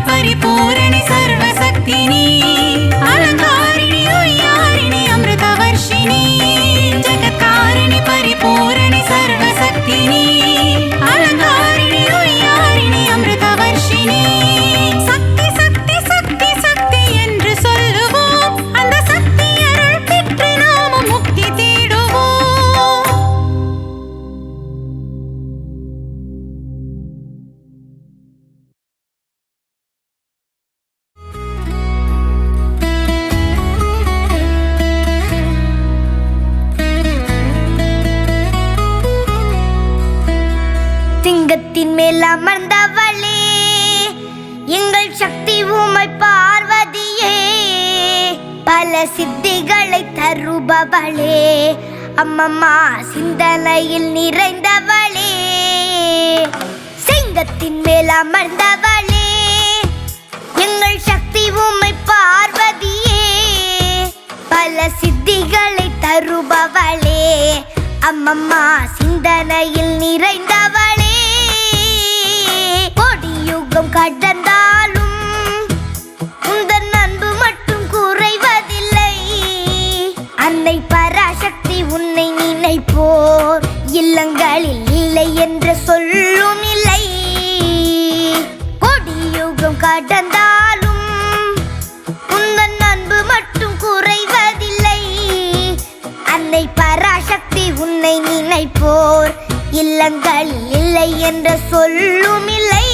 परिपूरणे सर्वशक्तिनी अलंकारिणी उय्यारिणी अमृतवर्षिणी जगत्कारिणी परिपूरणे सर्वशक्तिनी अलंकारिणी उय्यारिणी अमृतवर्षिणी शक्ति शक्ति शक्ति शक्ति என்று சொல்லுவோம் அந்த சக்தி அருள் பெற்று நாம முக்தி தேடுவோம் சிங்கத்தின் மேல் அமர்ந்தவளே எங்கள் சக்தி உமை பார்வதியே பல சித்திகளை தருபவளே அம்மம்மா சிந்தனையில் நிறைந்தவளே சிங்கத்தின் மேல் அமர்ந்தவளே எங்கள் சக்தி உமை பார்வதியே பல சித்திகளை தருபவளே அம்மம்மா சிந்தனையில் நிறைந்தவளே கொடியுகம் கடந்தாலும் உந்தன் அன்பு மட்டும் குறைவதில்லை அன்னை பராசக்தி உன்னை நினைப்போர் இல்லங்களில் இல்லை என்ற சொல்லும் இல்லை கொடியுகம் கடந்தாலும் உந்தன் அன்பு மட்டும் குறைவதில்லை அன்னை பராசக்தி உன்னை நினைப்போர் இல்லங்களில் இல்லை என்ற சொல்லும் இல்லை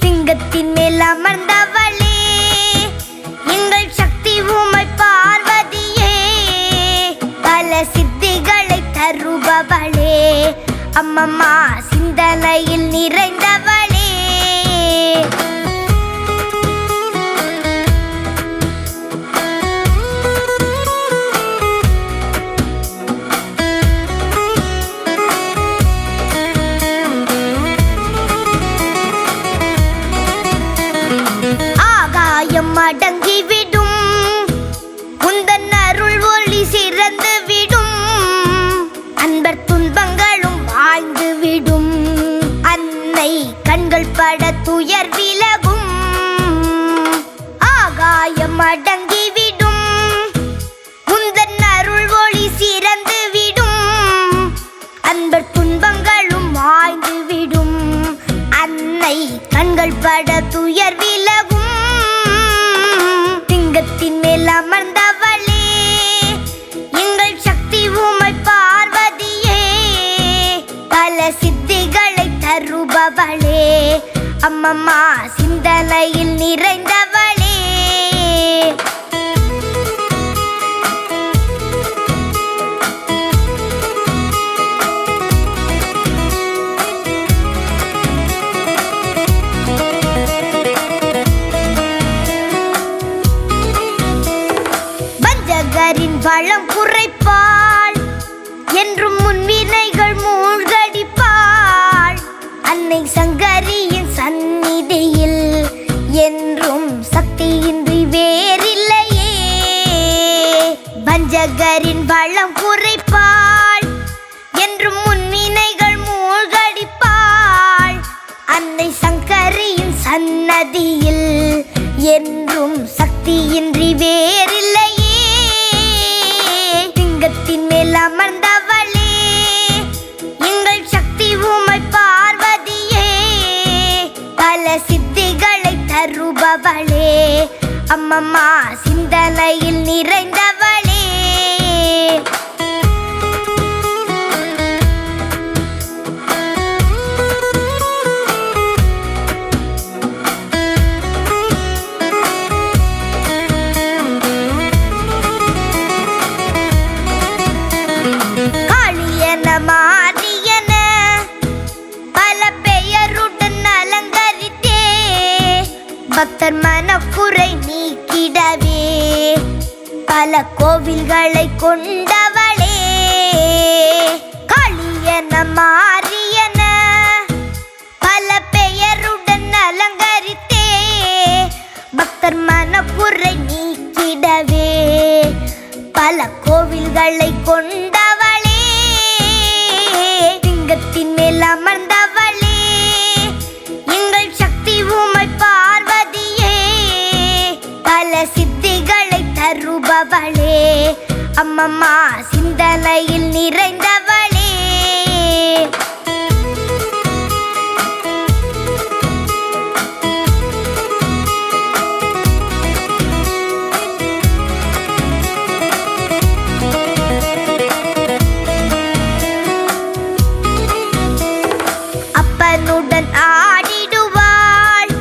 சிங்கத்தின் மேல் அமர்ந்தவளே எங்கள் சக்தி உமை பார்வதியே பல சித்திகளை தருபவளே அம்மம்மா சிந்தனையில் நிறைந்தவளே அடங்கிவிடும் உந்தன் அருள் ஒளி சிறந்து விடும் அன்பர் துன்பங்களும் வாழ்ந்து விடும் அன்னை கண்கள் பட துயர் விலகும் ஆகாயம் அடங்கிவிடும் உந்தன் அருள் ஒளி சிறந்து விடும் அன்பர் துன்பங்களும் வாழ்ந்து விடும் அன்னை கண்கள் பட துயர் விலகும் சிங்கத்தின் மேல் அமர்ந்தவளே எங்கள் சக்தி உமை பார்வதியே பல சித்திகளை தருபவளே அம்மம்மா சிந்தனையில் நிறைந்தவளே வளம் குறைப்பாள் என்றும் முன்வினைகள் மூழ்கடிப்பாள் அன்னை சங்கரியின் சந்நிதியில் என்றும் சக்தியின்றி வேறில்லையே வஞ்சகரின் வளம் குறைப்பாள் என்றும் முன்வினைகள் மூழ்கடிப்பாள் அன்னை சங்கரியின் சன்னதியில் என்றும் சக்தியின்றி வேறில்லையே சிங்கத்தின் மேல் அமர்ந்தவளே எங்கள் சக்தி உமை பார்வதியே பல சித்திகளை தருபவளே அம்மம்மா சிந்தனையில் நிறைந்தவளே மாரியன பல பெயருடன் அலங்கரித்தே பக்தர் மனக்குறை நீக்கிடவே பல கோவில்களை கொண்டவளே காளியன மாரியன பல பெயருடன் அலங்கரித்தே பக்தர் மனக்குறை நீக்கிடவே பல கோவில்களை கொண்டவளே சிங்கத்தின் மேல் அமர்ந்தவளே எங்கள் சக்தி உமை அம்மம்மா சிந்தனையில் நிறைந்தவளே. அப்பனுடன் ஆடிடுவாள்,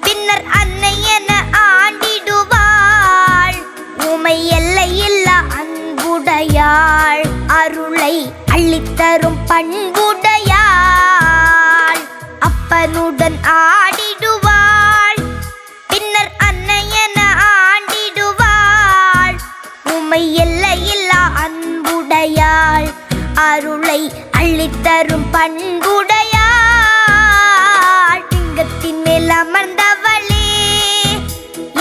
பின்னர் அன்னை என ஆண்டிடுவாள். உமை எல்லையில்லா அன்புடையாள், அருளை அள்ளித்தரும் பண்புடையாள். அப்பனுடன் ஆடிடுவாள், பின்னர் அன்னை என ஆண்டிடுவாள். உமை எல்லையில்லா அன்புடையாள், அருளை அள்ளித்தரும் பண்புடையாள். லிங்கத்தின் மேல் அமர்ந்தவளே,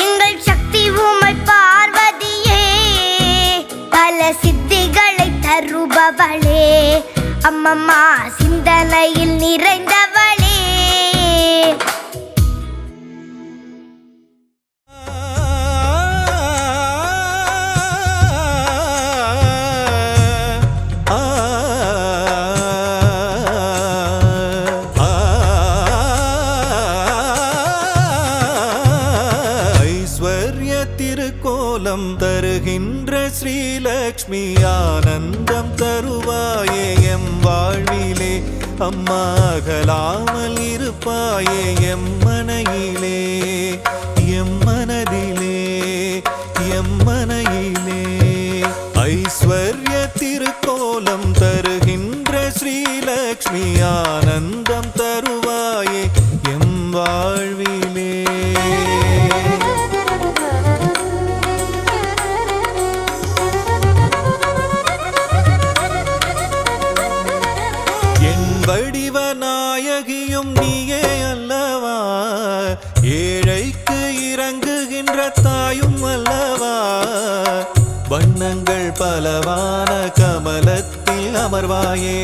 எங்கள் சக்தி உமை பார்வதியே. பல சித்திகளை தருபவளே, அம்மம்மா சிந்தனையில் நிறைந்தவளே. திருக்கோலம் தருகின்ற ஸ்ரீலக்ஷ்மி ஆனந்தம் தருவாயே எம் வாழ்விலே. அம்மா அகலாமல் இருப்பாயே எம் மனையிலே, எம் மனதிலே, எம் மனையிலே. ஐஸ்வர்ய திருக்கோலம் தருகின்ற ஸ்ரீலக்ஷ்மி ஆனந்தம் தருவாயே எம் வாழ்விலே. வடிவநாயகியும் நீயே அல்லவா, ஏழைக்கு இறங்குகின்ற தாயும் அல்லவா. வண்ணங்கள் பலவான கமலத்தில் அமர்வாயே,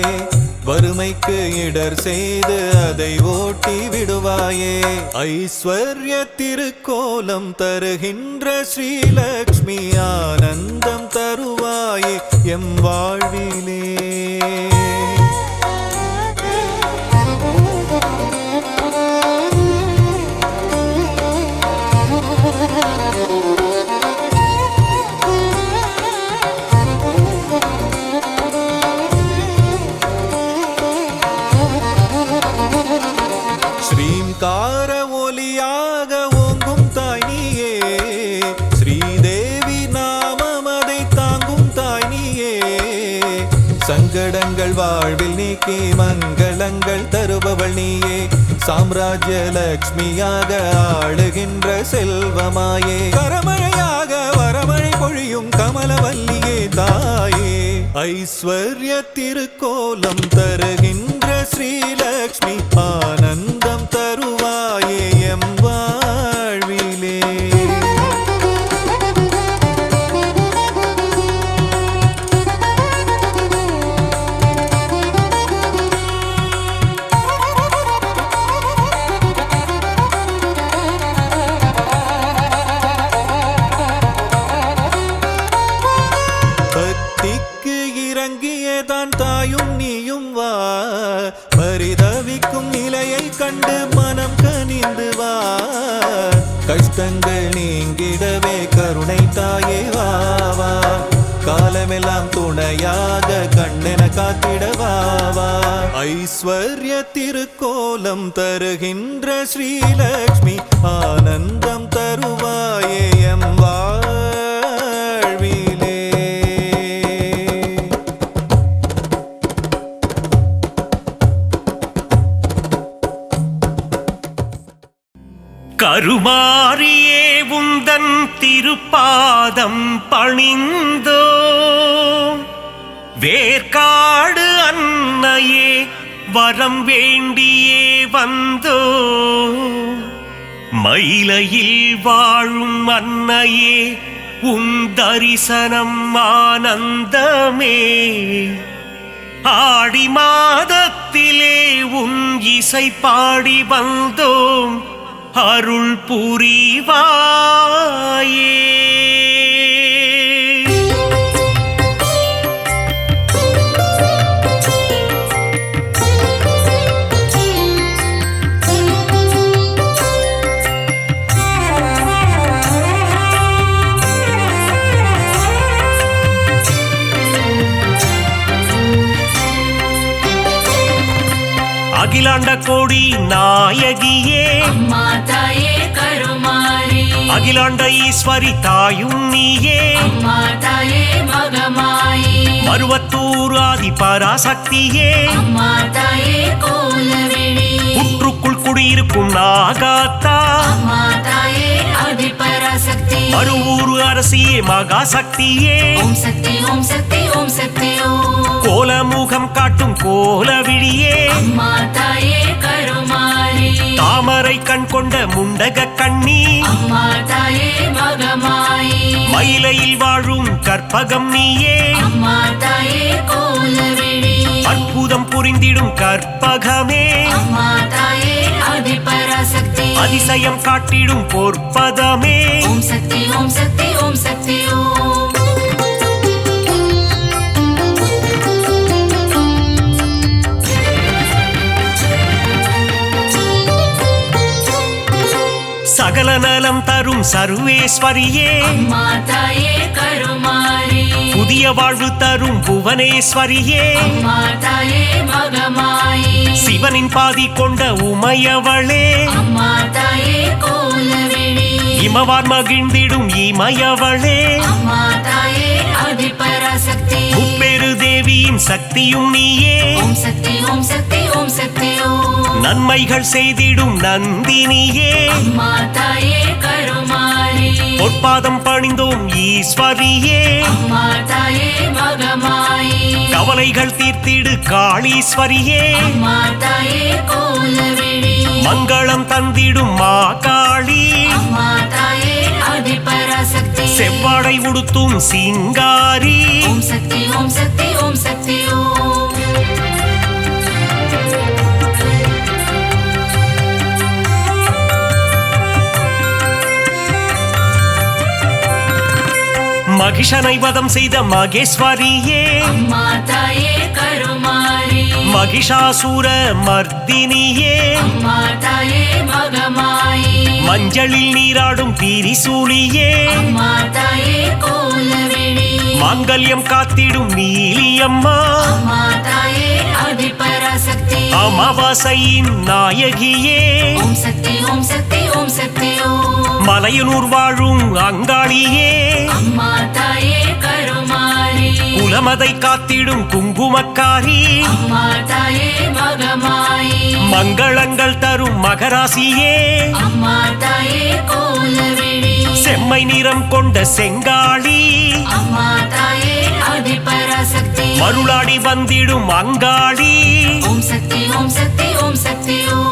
வறுமைக்கு இடர் செய்து அதை ஓட்டி விடுவாயே. ஐஸ்வர்ய திருக்கோலம் தருகின்ற ஸ்ரீலக்ஷ்மி ஆனந்தம் தருவாயே எம் வாழ்விலே. ஸ்ரீங்கார ஒலியாக ஓங்கும் தாய் நீயே, ஸ்ரீதேவி நாமம் அதை தாங்கும் தாய் நீயே. சங்கடங்கள் வாழ்வில் நீக்கி மங்களங்கள் தருபவள் நீயே. சாம்ராஜ்ய லக்ஷ்மியாக ஆளுகின்ற செல்வமாயே, கரமழையாக வரமழை பொழியும் கமலவல்லியே தாயே. ஐஸ்வர்ய திருக்கோலம் தருகின்ற ஸ்ரீலக்ஷ்மி ஆனந்தம் தருவாயே எம் வாழ்விலே. பக்திக்கு இறங்கியதான் தாயும் நீயும் வா, பரிதவிக்கும் நிலையை கண்டு மனம் கனிந்து வா. கஷ்டங்கள் நீங்கிடவே கருணை தாயே வா வா. காலமெல்லாம் துணையாக கண்ணென காத்திடவா வா. ஐஸ்வர்ய திருக்கோலம் தருகின்ற ஸ்ரீலக்ஷ்மி ஆனந்தம் தருவாயே எம் வாழ்விலே. கருமாரியே உந்தன் திருப்பாதம் பணிந்தோ, வேர்க்காடு அன்னையே வரம் வேண்டியே வந்தோ. மயிலையில் வாழும் அன்னையே உன் தரிசனம் ஆனந்தமே. ஆடி மாதத்திலே உன் இசை பாடி வந்தோம், அருள் புரிவாயே. அகிலாண்ட கோடி நாயகியே அம்மா தாயே கருமாரி அகிலாண்ட ஈஸ்வரி தாயும் நீயே அம்மா தாயே மகமாயி மருவத்தூர் ஆதி பராசக்தியே அம்மா தாயே கோலவிழி புற்றுக்குள் குடியிருக்கும் நாகாத்தா அம்மா தாயே ஆதிபராசக்தி மறுவூர் அரசியே மகாசக்தியே ஓம் சக்தி ஓம் சக்தி ஓம் சக்தி ஓம் கோலமுகம் காட்டும் கோலவிழியே அம்மா தாயே கருமாரி தாமரை கண் கொண்ட முண்டக கண்ணி அம்மா தாயே மகமாயி மயிலையில் வாழும் கற்பகம் நீயே அம்மா தாயே கோலவிழி அற்புதம் புரிந்திடும் கற்பகமே அம்மா தாயே ஆதிபராசக்தி அதிசயம் காட்டிடும் பொற்பதமே ஓம் சக்தி ஓம் சக்தி ஓம் சக்தி ஓம் சகல நலம் தரும் சர்வேஸ்வரியே அம்மா தாயே கருமாரி புதிய வாழ்வு தரும் புவனேஸ்வரியே அம்மா தாயே மகமாயி சிவனின் பாதி கொண்ட உமையவளே அம்மா தாயே கோலவிழி இமவார் மகிழ்ந்திடும் இமயவளே அம்மா தாயே ஆதிபராசக்தி முப்பெரு தேவியின் சக்தியும் நீயே ஓம் சக்தி ஓம் சக்தி ஓம் சக்தி ஓம் நன்மைகள் செய்திடும் நந்தினியே அம்மா தாயே கருமாரி பொற்பாதம் பணிந்தோம் ஈஸ்வரியே அம்மா தாயே மகமாயி கவலைகள் தீர்த்திடு காளீஸ்வரியே அம்மா தாயே கோலவிழி மங்களம் தந்திடும் மாகாளி அம்மா தாயே ஆதிபராசக்தி செவ்வாடை உடுத்தும் சிங்காரி ஓம் சக்தி ஓம் சக்தி ஓம் சக்தி ஓம் மகிஷனை வதம் செய்த மகேஸ்வரியே அம்மா தாயே கருமாரி மகிஷாசூர மர்தினியே அம்மா தாயே மகமாயி மஞ்சளில் நீராடும் திரிசூலியே அம்மா தாயே கோலவிழி மாங்கல்யம் காத்திடும் நீலியம்மா அம்மா தாயே ஆதிபராசக்தி அமாவாசையின் நாயகியே ஓம் சக்தி ஓம் சக்தி ஓம் சக்தி ஓம் மலையனூர் வாழும் அங்காளியே அம்மா தாயே கருமாரி குலமதை காத்திடும் குங்குமக்காரி அம்மா தாயே மகமாயி மங்களங்கள் தரும் மகராசியே அம்மா தாயே கோலவிழி செம்மை நிறம் கொண்ட செங்காளி அம்மா தாயே ஆதிபராசக்தி மருளாடி வந்திடும் அங்காளி ஓம் சக்தி ஓம் சக்தி ஓம் சக்தி ஓம்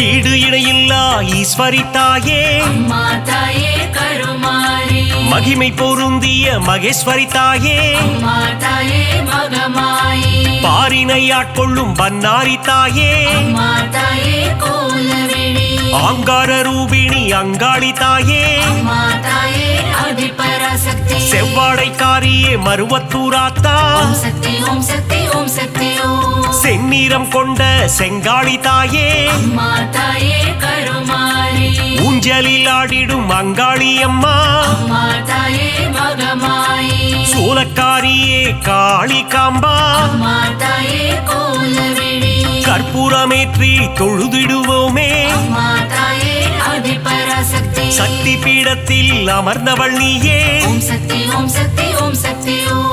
ஈடு இணையில்லா ஈஸ்வரி தாயே அம்மா தாயே கருமாரி மகிமை பொருந்திய மகேஸ்வரி தாயே அம்மா தாயே மகமாயி பாரினை ஆட்கொள்ளும் பன்னாரி தாயே அம்மா தாயே கோலவிழி ஆங்கார ரூபிணி அங்காளி தாயே அம்மா தாயே ஆதிபராசக்தி செவ்வாடைக்காரியே மருவத்தூராத்தா ஓம் சக்தி ஓம் சக்தி ஓம் சக்தி ஓம் செந்நிறம் கொண்ட செங்காளி தாயே அம்மா தாயே கருமாரி ஊஞ்சலில் ஆடிடும் அங்காளி அம்மா அம்மா தாயே மகமாயி சூலக்காரியே காளி காம்பா அம்மா தாயே கோலவிழி கற்பூரமேற்றி தொழுதிடுவோமே அம்மா தாயே ஆதிபராசக்தி சக்தி பீடத்தில் அமர்ந்தவள் நீயே ஓம் சக்தி ஓம் சக்தி ஓம் சக்தி ஓம்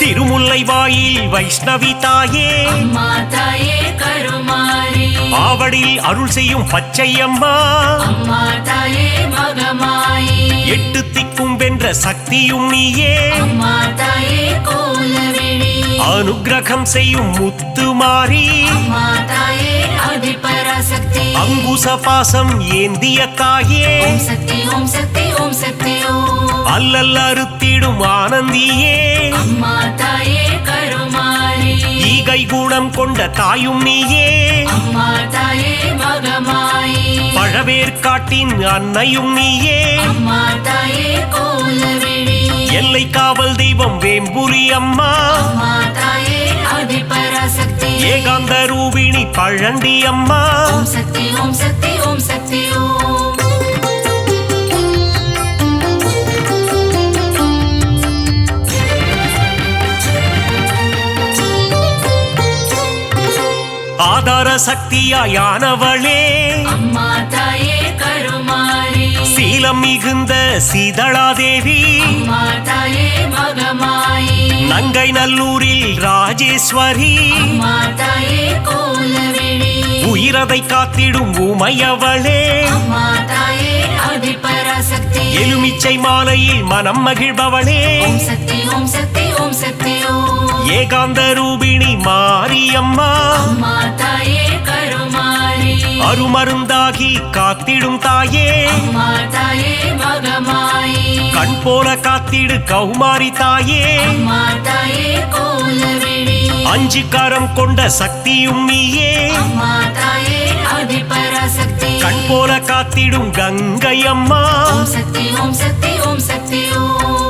திருமுல்லை வாயில் வைஷ்ணவி தாயே அம்மா தாயே கருமாரி ஆவடில் அருள் செய்யும் பச்சையம்மா அம்மா தாயே மகமாயி எட்டு திக்கும் வென்ற சக்தியும் நீயே அம்மா தாயே கோலவிழி அனுக்கிரகம் செய்யும் முத்துமாரி அம்மா தாயே ஆதிபராசக்தி அங்குச பாசம் ஏந்திய தாயே ஓம் சக்தி ஓம் சக்தி ஓம் சக்தி ஓம் அல்லல் அறுத்திடும் ஆனந்தியே அம்மா தாயே கருமாரி ஈகை குணம் கொண்ட தாயும் நீயே அம்மா தாயே மகமாயி பழவேற்காட்டின் அன்னையும் நீயே அம்மா தாயே கோலவிழி எல்லை காவல் தெய்வம் வேம்புலி அம்மா அம்மா தாயே ஆதிபராசக்தி ஏகாந்த ரூபிணி பழண்டி அம்மா ஓம் சக்தி ஓம் சக்தி ஓம் சக்தி ஓம் ஆதார சக்தியாயானவளே அம்மா தாயே கருமாரி சீலம் மிகுந்த சீதளாதேவி அம்மா தாயே மகமாயி நங்கை நல்லூரில் ராஜேஸ்வரி அம்மா தாயே கோலவிழி உயிரதை காத்திடும் உமையவளே அம்மா தாயே ஆதிபராசக்தி எலுமிச்சை மாலையில் மனம் மகிழ்பவளே ஓம் சக்தி ஓம் சக்தி ஓம் சக்தி ஓம் ஏகாந்த ரூபிணி மாரியம்மா அம்மா தாயே கருமாரி அருமருந்தாகி காத்திடும் தாயே அம்மா தாயே மகமாயி கண் போல காத்திடு கௌமாரி தாயே அம்மா தாயே கோலவிழி அஞ்சு கரம் கொண்ட சக்தியும் நீயே அம்மா தாயே ஆதிபராசக்தி கண் போல காத்திடும் கங்கை அம்மா ஓம் சக்தி ஓம் சக்தி ஓம் சக்தி ஓம்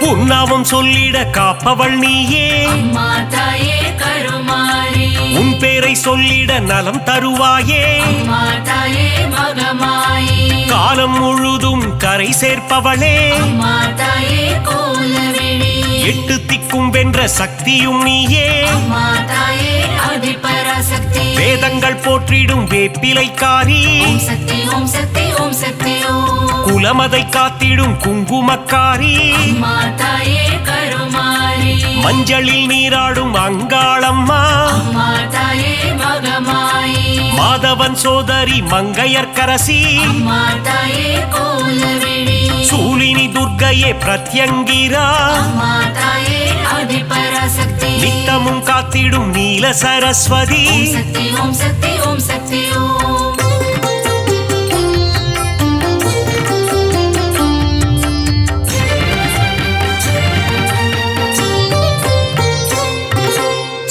உன்னாவும் சொல்லிட காப்பவள் நீயே அம்மா தாயே கருமாரி உன் பேரை சொல்லிட நலம் தருவாயே அம்மா தாயே மகமாயி காலம் முழுதும் கரை சேர்ப்பவளே அம்மா தாயே கோலவிழி எட்டு திக்கும் வென்ற சக்தியும் நீயே அம்மா தாயே ஆதிபராசக்தி வேதங்கள் போற்றிடும் வேப்பிலைக்காரி ஓம் சக்தி ஓம் சக்தி ஓம் சக்தி ஓம் குலமதை காத்திடும் குங்குமக்காரி அம்மா தாயே கருமாரி மஞ்சளில் நீராடும் அங்காளம்மா அம்மா தாயே மகமாயி மாதவன் சோதரி மங்கையர்க்கரசி அம்மா தாயே கோலவிழி சூலினி துர்க்கையே பிரத்யங்கிரா அம்மா தாயே ஆதிபராசக்தி நித்தமும் காத்திடும் நீல சரஸ்வதி ஓம் சக்தி ஓம் சக்தி ஓம் சக்தி ஓம்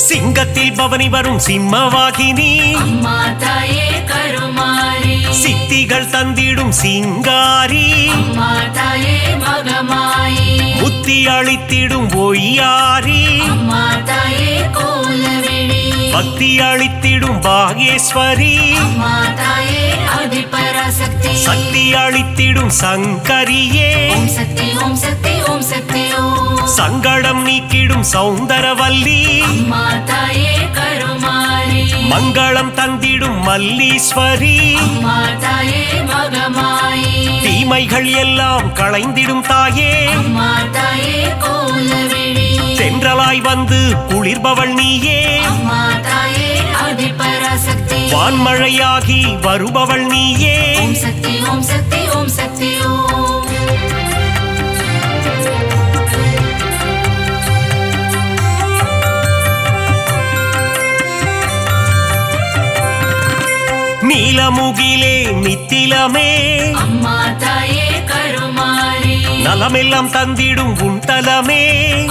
சிங்கத்தில் பவனி வரும் சிம்மவாகினி அம்மா தாயே கருமாரி சித்திகள் தந்திடும் சிங்காரி அம்மா தாயே மகமாயி புத்தி அளித்திடும் ஒய்யாரி அம்மா தாயே கோலவிழி பக்தி அளித்திடும் பாகேஸ்வரி அம்மா தாயே ஆதிபராசக்தி சக்தி அளித்திடும் சங்கரியே ஓம் சக்தி ஓம் சக்தி ஓம் சக்தி ஓம் சங்கடம் நீக்கிடும் சௌந்தரவல்லி அம்மா தாயே கருமாரி மங்களம் தந்திடும் மல்லீஸ்வரி அம்மா தாயே மகமாயி தீமைகள் எல்லாம் களைந்திடும் தாயே அம்மா தாயே கோலவிழி தென்றலாய் வந்து குளிர்பவள் நீயே அம்மா தாயே ஆதிபராசக்தி வான்மழையாகி வருபவள் நீயே ஓம் சக்தி ஓம் சக்தி ஓம் சக்தி ஓம் நீலமுகிலே நித்திலமே அம்மா தாயே கருமாரி நலமெல்லாம் தந்திடும் உன் தலமே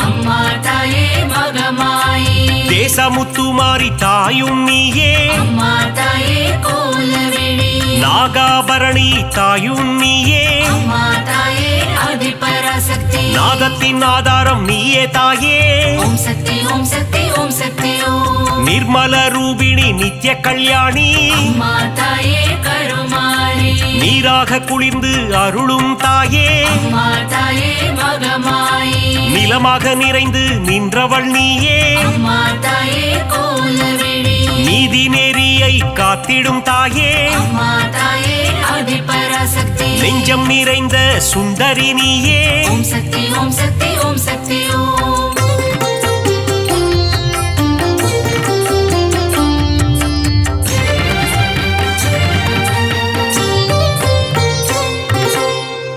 அம்மா தாயே மகமாயி தேசமுத்துமாரி தாயும் நீயே அம்மா தாயே கோலவிழி நாகாபரணி தாயும் நீயே அம்மா தாயே ஆதிபராசக்தி நாதத்தின் ஆதாரம் நீயே தாயே ஓம் சக்தி ஓம் சக்தி ஓம் சக்தி ஓம் நிர்மல ரூபிணி நித்ய கல்யாணி அம்மா தாயே கருமாரி நீராக குளிர்ந்து அருளும் தாயே அம்மா தாயே மகமாயி நிலமாக நிறைந்து நின்றவள் நீயே அம்மா தாயே கோலவிழி நீதி நெறியை காத்திடும் தாயே அம்மா தாயே ஆதிபராசக்தி நெஞ்சம் நிறைந்த சுந்தரி நீயே ஓம் சக்தி ஓம் சக்தி ஓம் சக்தி ஓம்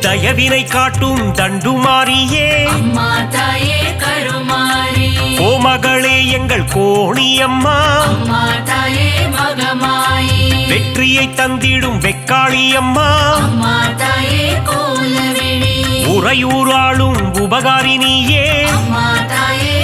தயவினை காட்டும் தண்டுமாரியே அம்மா தாயே கருமாரி கோமகளே எங்கள் கோணியம்மா அம்மா தாயே மகமாயி வெற்றியை தந்திடும் வெக்காளியம்மா அம்மா தாயே கோலவிழி உறையூராளும் உபகாரினியே அம்மா தாயே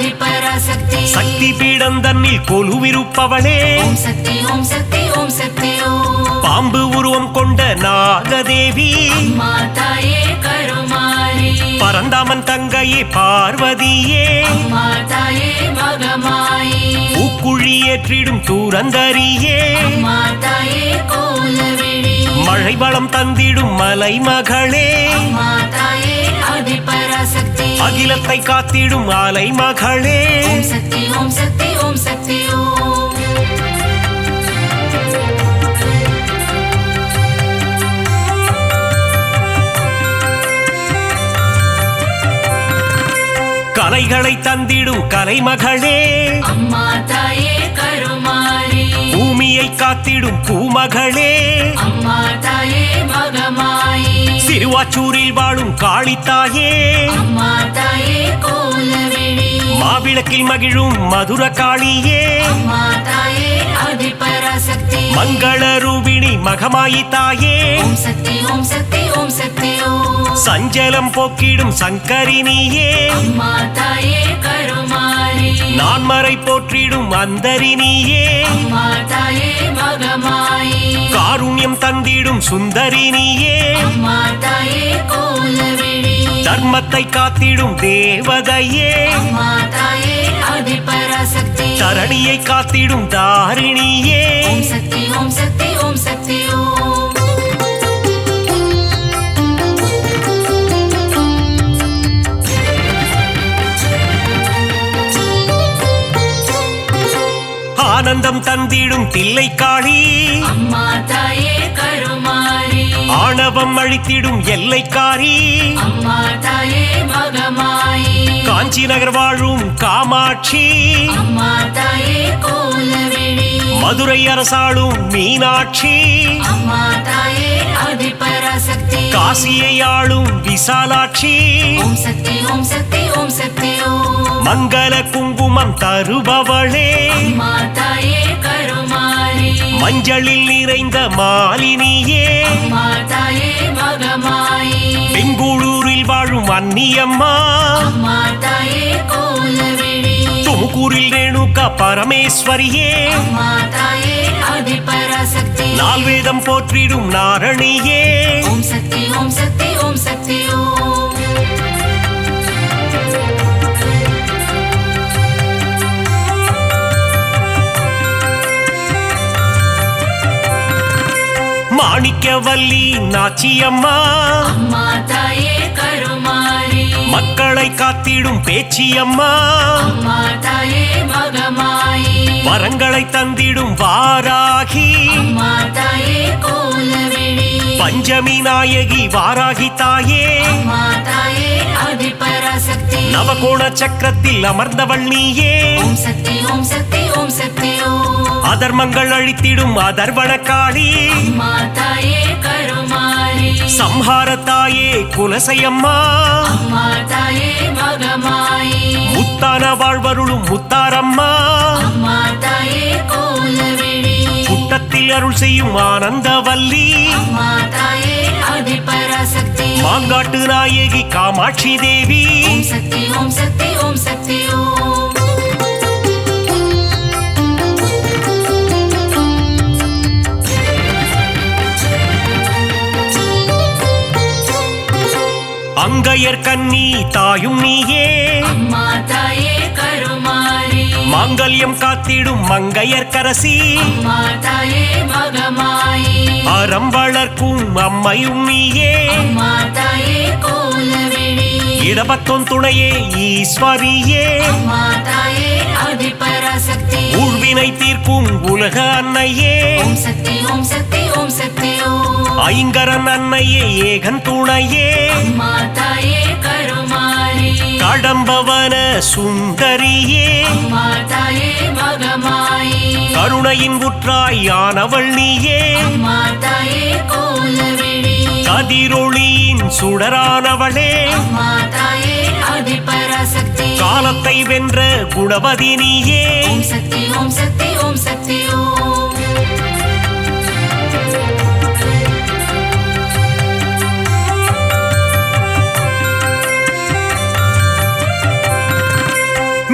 ஆதிபராசக்தி சக்தி பீடம் தன்னில் கொலுவிருப்பவளே ஓம் சக்தி ஓம் சக்தி ஓம் சக்தி ஓம் பாம்பு உருவம் கொண்ட நாகதேவி அம்மா தாயே கருமாரி பரந்தாமன் தங்கையே பார்வதியே அம்மா தாயே மகமாயி பூக்குழி ஏற்றிடும் தூரந்தரியே அம்மா தாயே கோலவிழி மழை வளம் தந்திடும் மலை மகளே அம்மா தாயே ஆதிபராசக்தி அகிலத்தை காத்திடும் ஆலை மகளே ஓம் சக்தி ஓம் சக்தி ஓம் சக்தி ஓம் கலைகளை தந்திடும் கலைமகளே அம்மா தாயே கருமாரி பூமியை காத்திடும் பூமகளே அம்மா தாயே மகமாயி சிறுவாச்சூரில் வாழும் காளித்தாயே அம்மா தாயே கோலவிழி மாவிளக்கில் மகிழும் மதுர காளியே அம்மா தாயே ஆதிபராசக்தி மங்கள ரூபிணி மகமாயி தாயே ஓம் சக்தி ஓம் சக்தி ஓம் சக்தி ஓம் சஞ்சலம் போக்கிடும் சங்கரினியே அம்மா தாயே கருமாரி நான்மறை போற்றிடும் அந்தரினியே அம்மா தாயே மகமாயி காருண்யம் தந்திடும் சுந்தரினியே அம்மா தாயே கோலவிழி தர்மத்தை காத்திடும் தேவதையே அம்மா தாயே ஆதிபராசக்தி தரணியை காத்திடும் தாரிணியே ஓம் சக்தி ஓம் சக்தி ஓம் சக்தி ஓம் ஆனந்தம் தந்திடும் தில்லைக்காளி அம்மா தாயே கருமாரி ஆணவம் அழித்திடும் எல்லைக்காரி அம்மா தாயே மகமாயி காஞ்சி நகர் வாழும் காமாட்சி அம்மா தாயே கோலவிழி மதுரை அரசாளும் மீனாட்சி அம்மா தாயே ஆதிபராசக்தி காசியை ஆளும் விசாலாட்சி ஓம் சக்தி ஓம் சக்தி ஓம் சக்தி ஓம் மங்கள குங்குமம் தருபவளே அம்மா தாயே கருமாரி மஞ்சளில் நிறைந்த மாலினியே அம்மா தாயே மகமாயி பெங்களூரில் வாழும் அன்னியம்மா அம்மா தாயே கோலவிழி துமுக்கூரில் ரேணுகா பரமேஸ்வரியே அம்மா தாயே ஆதிபராசக்தி நால்வேதம் போற்றிடும் நாரணியே ஓம் சக்தி ஓம் சக்தி ஓம் சக்தி ஓம் மாணிக்கவல்லி நாச்சியம்மா அம்மா தாயே கருமாரி மக்களை காத்திடும் பேச்சியம்மா அம்மா தாயே மகமாயி வரங்களை தந்திடும் வாராகி அம்மா தாயே கோலவிழி பஞ்சமி நாயகி வாராகி தாயே அம்மா தாயே ஆதிபராசக்தி நவகோண சக்கரத்தில் அமர்ந்தவள் நீயே ஓம் சக்தி ஓம் சக்தி ஓம் சக்தி ஓம் அதர்மங்கள் அழித்திடும் அதர்வன காளி அம்மா தாயே கருமாரி சம்ஹார தாயே குலசையம்மா அம்மா தாயே மகமாயி முத்தான வாழ்வருளும் முத்தாரம்மா அம்மா தாயே கோலவிழி புட்டத்தில் அருள் செய்யும் ஆனந்தவல்லி அம்மா தாயே ஆதிபராசக்தி மாங்காட்டு நாயகி காமாட்சி தேவி ஓம் சக்தி ஓம் சக்தி ஓம் சக்தி ஓம் அங்கையர் கன்னி தாயும் நீயே அம்மா தாயே கருமாரி மாங்கல்யம் காத்திடும் மங்கையர் கரசி அம்மா தாயே மகமாயி அறம் வளர்க்கும் அம்மையும் நீயே அம்மா தாயே கோலவிழி இடபத்தோன் துணையே ஈஸ்வரியே அம்மா தாயே ஆதிபராசக்தி ஊழ்வினை தீர்க்கும் உலக அன்னையே ஓம் சக்தி ஓம் சக்தி ஓம் சக்தி ஓம் ஐங்கரன் அன்னையே ஏகன் துணையே அம்மா தாயே கருமாரி கடம்பவன சுந்தரியே அம்மா தாயே மகமாயி கருணையின் உற்றாய் ஆனவள் நீயே அம்மா தாயே கோலவிழி கதிரொளியின் சுடரானவளே அம்மா தாயே ஆதிபராசக்தி காலத்தை வென்ற குணவதி நீயே ஓம் சக்தி ஓம் சக்தி ஓம் சக்தி ஓம்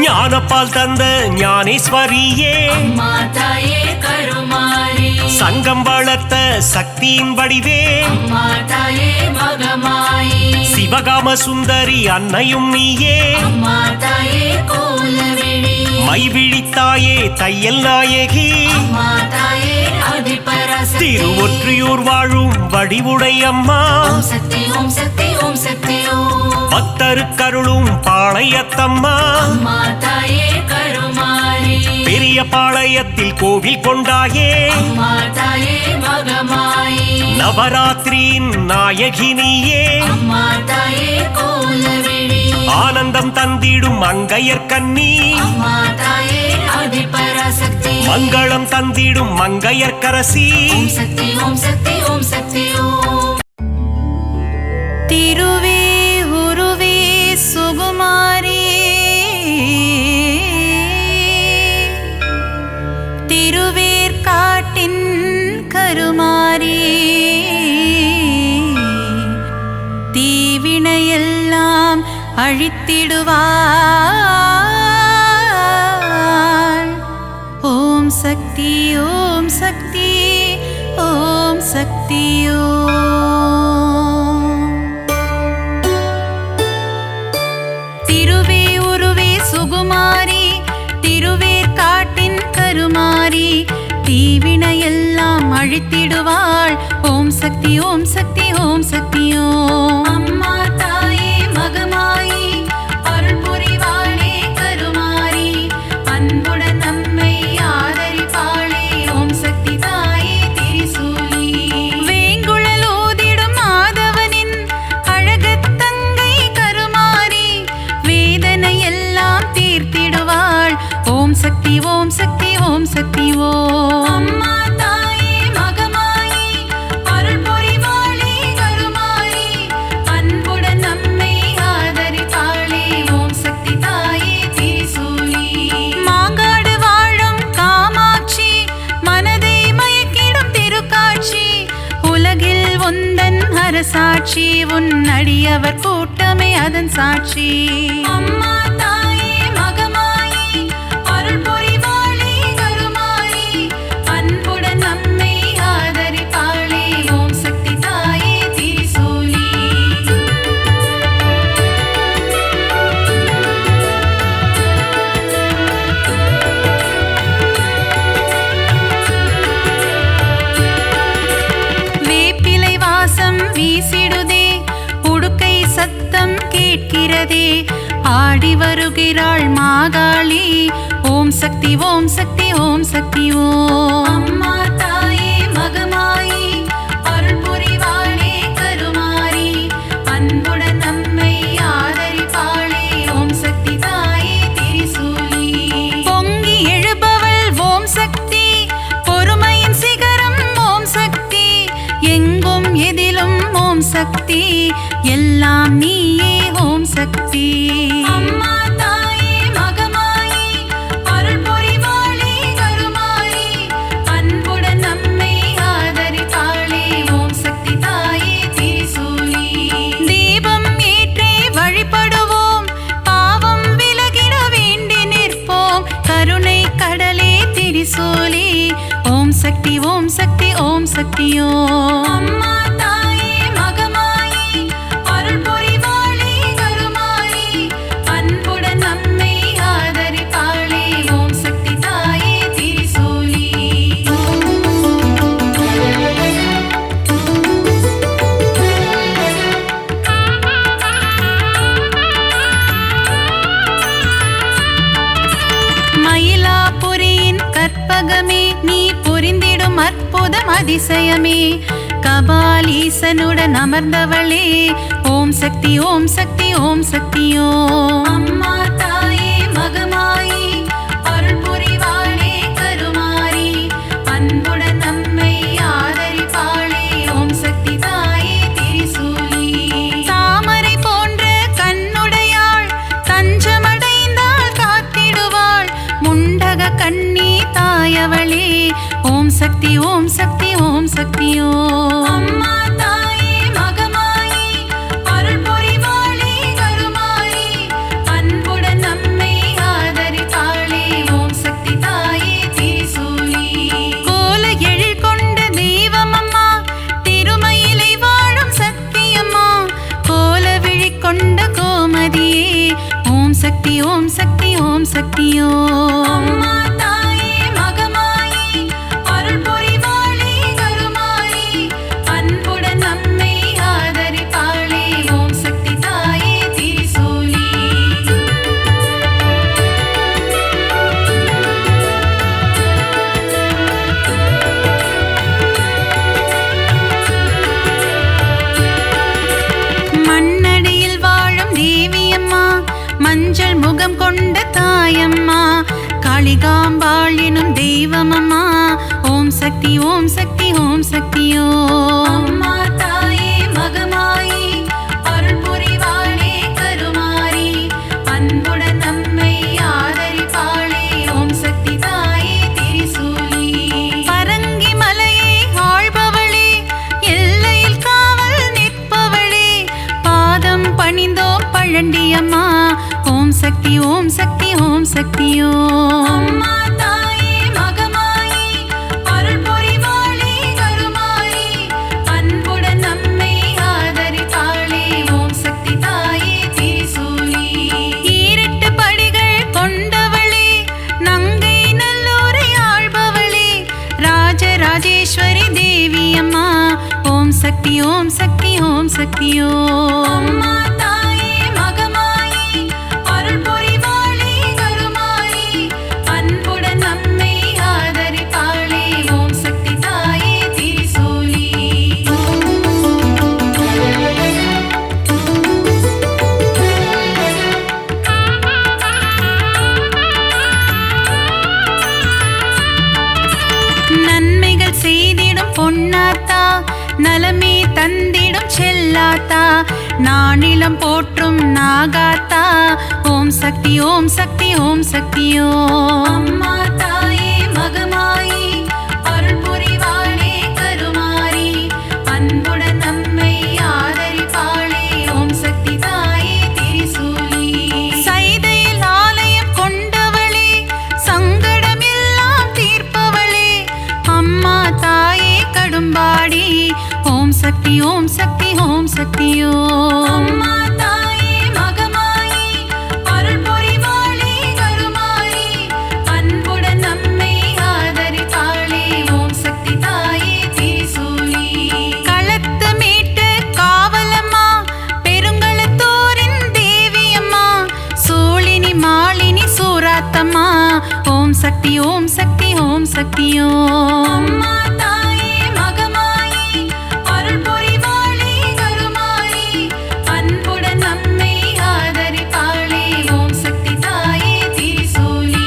ஞான ஞானப்பால் தந்த ஞானேஸ்வரியே அம்மா தாயே கருமாரி சங்கம் வளர்த்த சக்தியின் வடிவே அம்மா தாயே மகமாயி சிவகாம சுந்தரி அன்னையும் நீயே அம்மா தாயே கோலவிழி மைவிழித்தாயே தையல் நாயகி அம்மா தாயே ஆதிபராசக்தி திருவொற்றியூர் வாழும் வடிவுடை அம்மா ஓம் சக்தி ஓம் சக்தி ஓம் சக்தி ஓம் பக்தருக்கருளும் பாளையத்தம்மா அம்மா தாயே கருமாரி பெரிய பாளையத்தில் கோவில் கொண்டாயே அம்மா தாயே மகமாயி நவராத்திரியின் நாயகி நீயே அம்மா தாயே கோலவிழி ஆனந்தம் தந்திடும் அங்கையர் கண்ணி அம்மா தாயே ஆதிபராசக்தி மங்களம் தந்திடும் மங்கையர்க்கரசி ஓம் சக்தி ஓம் சக்தி ஓம் சக்தி ஓம் திருவே உருவே சுகுமாரி திருவேற்காட்டின் கருமாரி தீவினையெல்லாம் அழித்திடுவாள் ஓம் சக்தி ஓம் சக்தி ஓம் சக்தி ஓம் திருவே உருவே சுகுமாரி திருவேற்காட்டின் கருமாரி தீவினையெல்லாம் அழித்திடுவாள் ஓம் சக்தி ஓம் சக்தி ஓம் சக்தி ஓம் அம்மா தாயே மகமாயி அருள் புரிவாளே கருமாரி அன்புடன் நம்மை ஆதரிப்பாளே ஓம் சக்தி தாயே திரிசூலி வேங்குழல் ஓதிடும் மாதவனின் அழகத்தங்கை கருமாரி வேதனை எல்லாம் தீர்த்திடுவாள் ஓம் சக்தி ஓம் சக்தி ஓம் சக்தி ஓம் அம்மா தாயே மகமாயி அருள் புரிவாளே கருமாரி அன்புடன் நம்மை ஆதரிப்பாளே ஓம் சக்தி தாயே திரிசூலி மாங்காடு வாழும் காமாட்சி மனதை மயக்கிடும் திருக்காட்சி உலகில் உந்தன் அரசாட்சி உன் அடியவர் கூட்டமே அதன் சாட்சி அம்மா தாயே மகமாயி அருள் புரிவாளே கருமாரி அன்புடன் நம்மை ஆதரிப்பாளே ஓம் சக்தி தாயே திரிசூலி வேப்பிலை வாசம் வீசிடுதே உடுக்கை சத்தம் கேட்கிறதே ஆடி வருகிறாள் மாகாளி ஓம் சக்தி ஓம் சக்தி ஓம் சக்தி ஓம் அம்மா தாயே மகமாயி அருள் புரிவாளே கருமாரி அன்புடன் நம்மை ஆதரிப்பாளே ஓம் சக்தி தாயே திரிசூலி பொங்கி எழுபவள் ஓம் சக்தி பொறுமையின் சிகரம் ஓம் சக்தி எங்கும் எதிலும் ஓம் சக்தி எல்லாம் நீயே ஓம் சக்தி அம்மா தாயே மகமாயி அருள் புரிவாளே கருமாரி அன்புடன் நம்மை ஆதரிப்பாளே ஓம் சக்தி தாயே திரிசூலி தீபம் ஏற்றி வழிபடுவோம் பாவம் விலகிட வேண்டி நிற்போம் கருணை கடலே திரிசூலி ஓம் சக்தி ஓம் சக்தி ஓம் சக்தி ஓம் அம்மா தாயே மகமாயி அருள் புரிவாளே கருமாரி அன்புடன் நம்மை ஆதரிப்பாளே ஓம் சக்தி தாயே திரிசூலி மயிலாபுரியின் கற்பகமே நீ புரிந்திடும் அற்புதம் அதிசயமே கபாலீசனுடன் அமர்ந்தவளே ஓம் சக்தி ஓம் சக்தி ஓம் சக்தி ஓம் அம்மா தாயே மகமாயி அருள் புரிவாளே கருமாரி அன்புடன் நம்மை ஆதரிப்பாளே ஓம் சக்தி தாயே திரிசூலி தாமரை போன்ற கண்ணுடையாள் தஞ்சமடைந்தாள் காத்திடுவாள் முண்டக கண்ணி தாயவளே ஓம் சக்தி ஓம் சக்தி ஓம் சக்தி ஓம் அம்மா தாயே மகமாயி அருள் புரிவாளே கருமாரி அன்புடன் ஓம் சக்தி ஓம் சக்தி ஓம் அம்மா தாயே மகமாயி அருள் புரிவாளே கருமாரி அன்புடன் நம்மை ஆதரிப்பாளே ஓம் சக்தி தாயே திரிசூலி மண்ணடியில் வாழும் தேவியம்மா மஞ்சள் முகம் கொண்ட தாயம்மா காளிகாம்பாள் எனும் தெய்வமம்மா ஓம் சக்தி ஓம் சக்தி ஓம் சக்தி ஓம் அம்மா தாயே மகமாயி அருள் புரிவாளே கருமாரி அன்புடன் நம்மை ஆதரிப்பாளே ஓம் சக்தி தாயே திரிசூலி பரங்கி மலையை ஆள்பவளே எல்லையில் காவல் நிற்பவளே பாதம் பணிந்தோம் பழண்டியம்மா ஓம் சக்தி ஓம் சக்தி ஓம் சக்தி ஓம் அம்மா தாயே மகமாயி அருள் புரிவாளே கருமாரி அன்புடன் நம்மை ஆதரிப்பாளே ஓம் சக்தி தாயே திரிசூலி ஈரெட்டு படிகள் கொண்டவளே நங்கை நல்லூரை ஆள்பவளே ராஜராஜேஸ்வரி தேவி அம்மா ஓம் சக்தி ஓம் சக்தி ஓம் சக்தி ஓம் அம்மா தாயே மகமாயி அருள் புரிவாளே கருமாரி அன்புடன் நம்மை ஆதரிப்பாளே ஓம் சக்தி தாயே திரிசூலி நன்மைகள் செய்திடும் பொன்னாத்தா நலமே தந்திடும் செல்லாத்தா நானிலம் போற்றும் நாகாத்தா ஓம் சக்தி ஓம் சக்தி ஓம் சக்தி ஓம் அம்மா தாயே மகமாயி அருள் புரிவாளே கருமாரி அன்புடன் நம்மை ஆதரிப்பாளே ஓம் சக்தி தாயே திரிசூலி சைதையில் ஆலயம் கொண்டவளே சங்கடம் எல்லாம் தீர்ப்பவளே அம்மா தாயே கடும்பாடி ஓம் சக்தி ஓம் சக்தி ஓம் சக்தி ஓம் அம்மா தாயே மகமாயி அருள் புரிவாளே கருமாரி அன்புடன் நம்மை ஆதரிப்பாளே ஓம் சக்தி தாயே திரிசூலி களத்து மீட்டு காவலம்மா பெருங்களத்தூரின் தேவியம்மா சூழினி மாலினி சூராத்தம்மா ஓம் சக்தி ஓம் சக்தி ஓம் சக்தி ஓம் அம்மா தாயே மகமாயி அருள் புரிவாளே கருமாரி அன்புடன் நம்மை ஆதரிப்பாளே ஓம் சக்தி தாயே திரிசூலி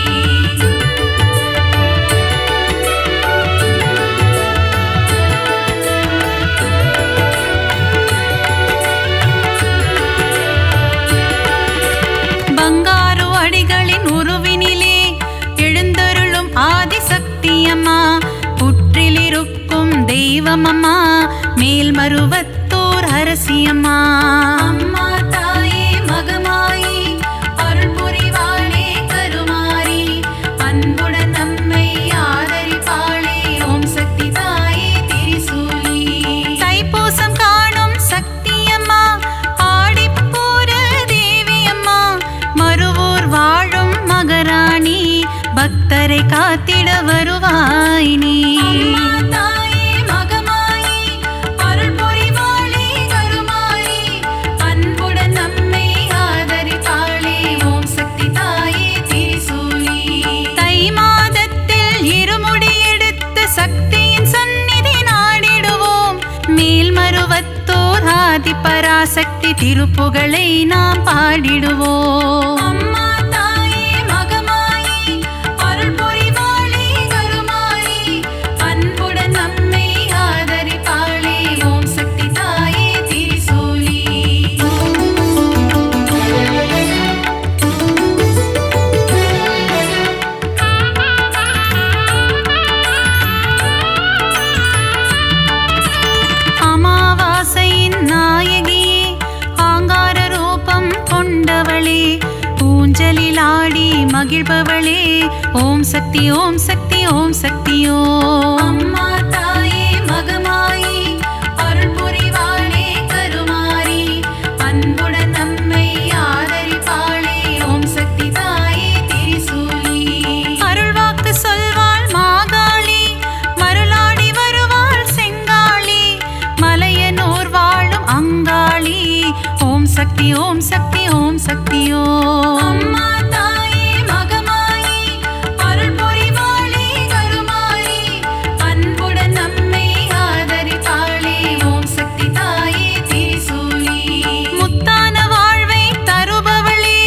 பங்காரு அடிகளின் உருவினிலே எழுந்தருளும் ஆதிசக்தி அம்மா புற்றிலிருக்கும் தெய்வமம்மா மேல்மருவத்தூர் அரசியம்மா அம்மா தாயே மகமாயி அருள் புரிவாளே கருமாரி அன்புடன் நம்மை ஆதரிப்பாளே ஓம் சக்தி தாயே திரிசூலி தைப்பூசம் காணும் சக்தியம்மா ஆடிப்பூர தேவியம்மா மருவூர் வாழும் மகராணி பக்தரை காத்திட வருவாய் நீ அம்மா தாயே மகமாயி அருள் புரிவாளே கருமாரி அன்புடன் நம்மை ஆதரிப்பாளே ஓம் சக்தி தாயே திரிசூலி தை மாதத்தில் இருமுடி எடுத்து சக்தியின் சந்நிதி நாடிடுவோம் மேல்மருவத்தூர் ஆதி பராசக்தி திருப்புகழை நாம் பாடிடுவோம் அம்மா தாயே மகமாயி அருள் புரிவாளே கருமாரி அன்புடன் நம்மை ஆதரிப்பாளே ஓம் சக்தி தாயே திரிசூலி அமாவாசையின் நாயகியே ஆங்கார ரூபம் கொண்டவளே ஊஞ்சலில் ஆடி மகிழ்பவளே ஓம் சக்தி ஓம் சக்தி ஓம் சக்தி ஓம் அம்மா தாயே மகமாயி அருள் புரிவாளே கருமாரி அன்புடன் நம்மை ஆதரிப்பாளே ஓம் சக்தி சக்தி ஓம் சக்தி ஓம் சக்தி ஓம். அம்மா தாயே மகமாயி அருள் புரிவாளே கருமாரி அன்புடன் நம்மை ஆதரித்தாளே ஓம் சக்தி தாயே திரிசூலி. முத்தான வாழ்வை தருபவளே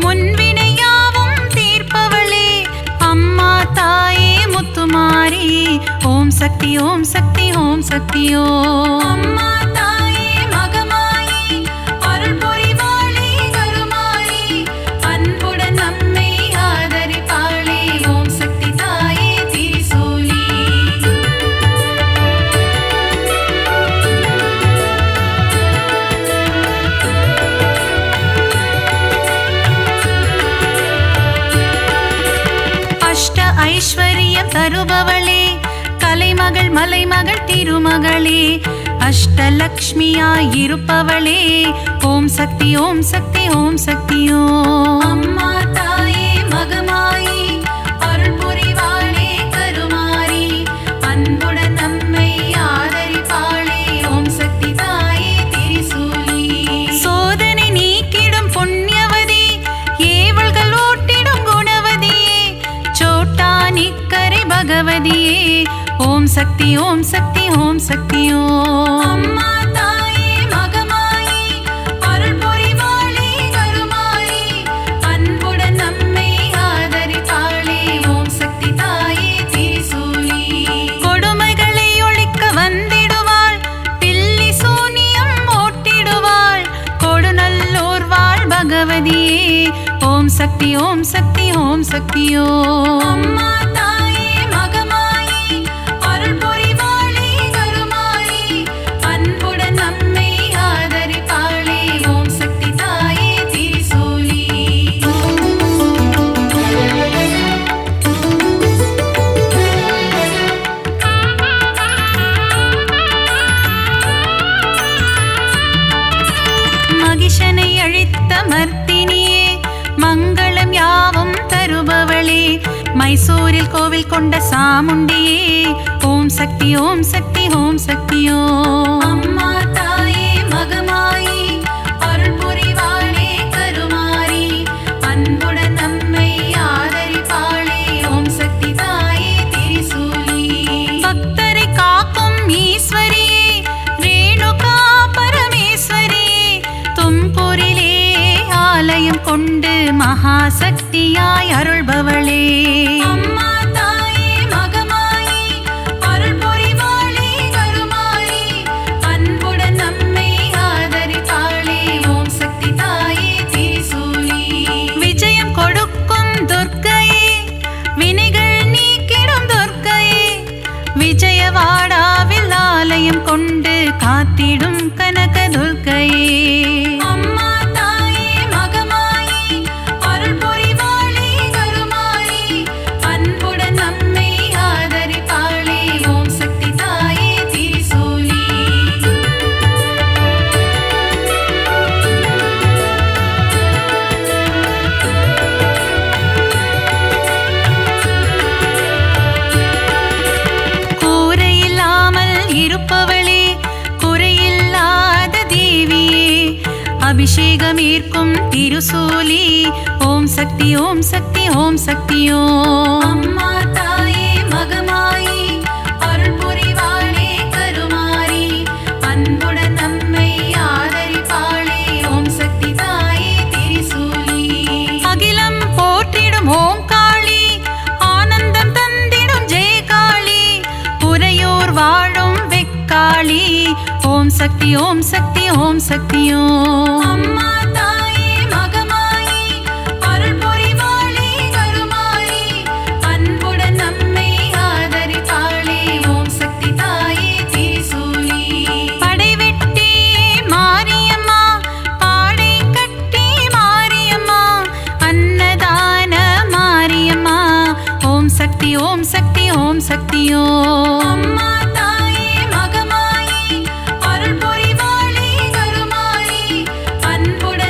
முன்வினையாவும் தீர்ப்பவளே அம்மா தாயே முத்துமாரி ஓம் சக்தி ஓம் சக்தி ஓம் சக்தி ஓம். அம்மா தாயே மகமாயி அருள் புரிவாளே கருமாரி அன்புடன் நம்மை ஆதரிப்பாளே ஓம் சக்தி தாயே திரிசூலி. அஷ்ட ஐஸ்வர்யம் தருபவளே கலைமகள் மலைமகள் திருமகளே அஷ்டலக்ஷ்மியாயிருப்பவளே ஓம் சக்தி ஓம் சக்தி ஓம் சக்தி ஓம். அம்மா தாயே மகமாயி அருள் புரிவாளே கருமாரி அன்புடன் நம்மை ஆதரிப்பாளே ஓம் சக்தி தாயே திரிசூலி. சோதனை நீக்கிடும் புண்ணியவதி ஏவல்கள் ஓட்டிடும் குணவதியே சோட்டா நிக்கரை பகவதியே ஓம் சக்தி ஓம் சக்தி ஓம் சக்தி ஓம். அம்மா தாயே மகமாயி அருள் புரிவாளே கருமாரி அன்புடன் நம்மை ஆதரிப்பாளே ஓம் சக்தி தாயே திரிசூலி. கொடுமைகளை ஒழிக்க வந்திடுவாள் பில்லி சூனியம் ஓட்டிடுவாள் கொடுநல்லோர் வாழ் பகவதியே ஓம் சக்தி ஓம் சக்தி ஓம் சக்தி ஓம். அம்மா தாயே மகமாயி அருள் புரிவாளே கருமாரி அன்புடன் நம்மை ஆதரிப்பாளே ஓம் சக்தி தாயே திரிசூலி. மகிஷனை அழித்த மர்த்தினியே மங்களம் யாவும் தருபவளே மைசூரில் கோவில் கொண்ட சாமுண்டியே ஓம் சக்தி ஓம் சக்தி ஓம் சக்தி ஓம். அம்மா தாயே மகமாயி அருள் புரிவாளே கருமாரி அன்புடன் நம்மை ஆதரிப்பாளே ஓம் சக்தி தாயே திரிசூலி. பக்தரை காக்கும் ஈஸ்வரியே ரேணுகா பரமேஸ்வரியே தும்பூரிலே ஆலயம் கொண்டு மகாசக்தியாய் அருள்பவளே அம்மா தாயே மகமாயி அருள் புரிவாளே கருமாரி அன்புடன் நம்மை ஆதரிப்பாளே ஓம் சக்தி தாயே திரிசூலி. விஜயம் கொடுக்கும் துர்க்கையே வினைகள் நீக்கிடும் துர்க்கையே விஜயவாடாவில் ஆலயம் கொண்டு காத்திடும் கனக துர்க்கையே அம்மா தாயே மகமாயி அருள் புரிவாளே கருமாரி அன்புடன் நம்மை ஆதரிப்பாளே ஓம் சக்தி தாயே திரிசூலி. கூரையில்லாமல் இருப்பவளே குறையில்லாத தேவியே அபிஷேகம் ஈர்க்கும் திருசூலி ஓம் சக்தி ஓம் சக்தி ஓம் சக்தி ஓம். அம்மா தாயே மகமாயி அருள் புரிவாளே கருமாரி அன்புடன் நம்மை ஆதரிப்பாளே ஓம் சக்தி தாயே திரிசூலி. அகிலம் போற்றிடும் ஓம் காளி ஆனந்தம் தந்திடும் ஜெயகாளி உறையூர் வாழும் வெக்காளி ஓம் சக்தி ஓம் சக்தி ஓம் சக்தி ஓம். அம்மா தாயே மகமாயி அருள் புரிவாளே கருமாரி அன்புடன் நம்மை ஆதரிப்பாளே ஓம் சக்தி தாயே திரிசூலி. படைவெட்டி மாரியம்மா பாடை கட்டி மாரியம்மா அன்னதான மாரியம்மா ஓம் சக்தி ஓம் சக்தி ஓம் சக்தி ஓம். அம்மா தாயே மகமாயி அருள் புரிவாளே கருமாரி அன்புடன்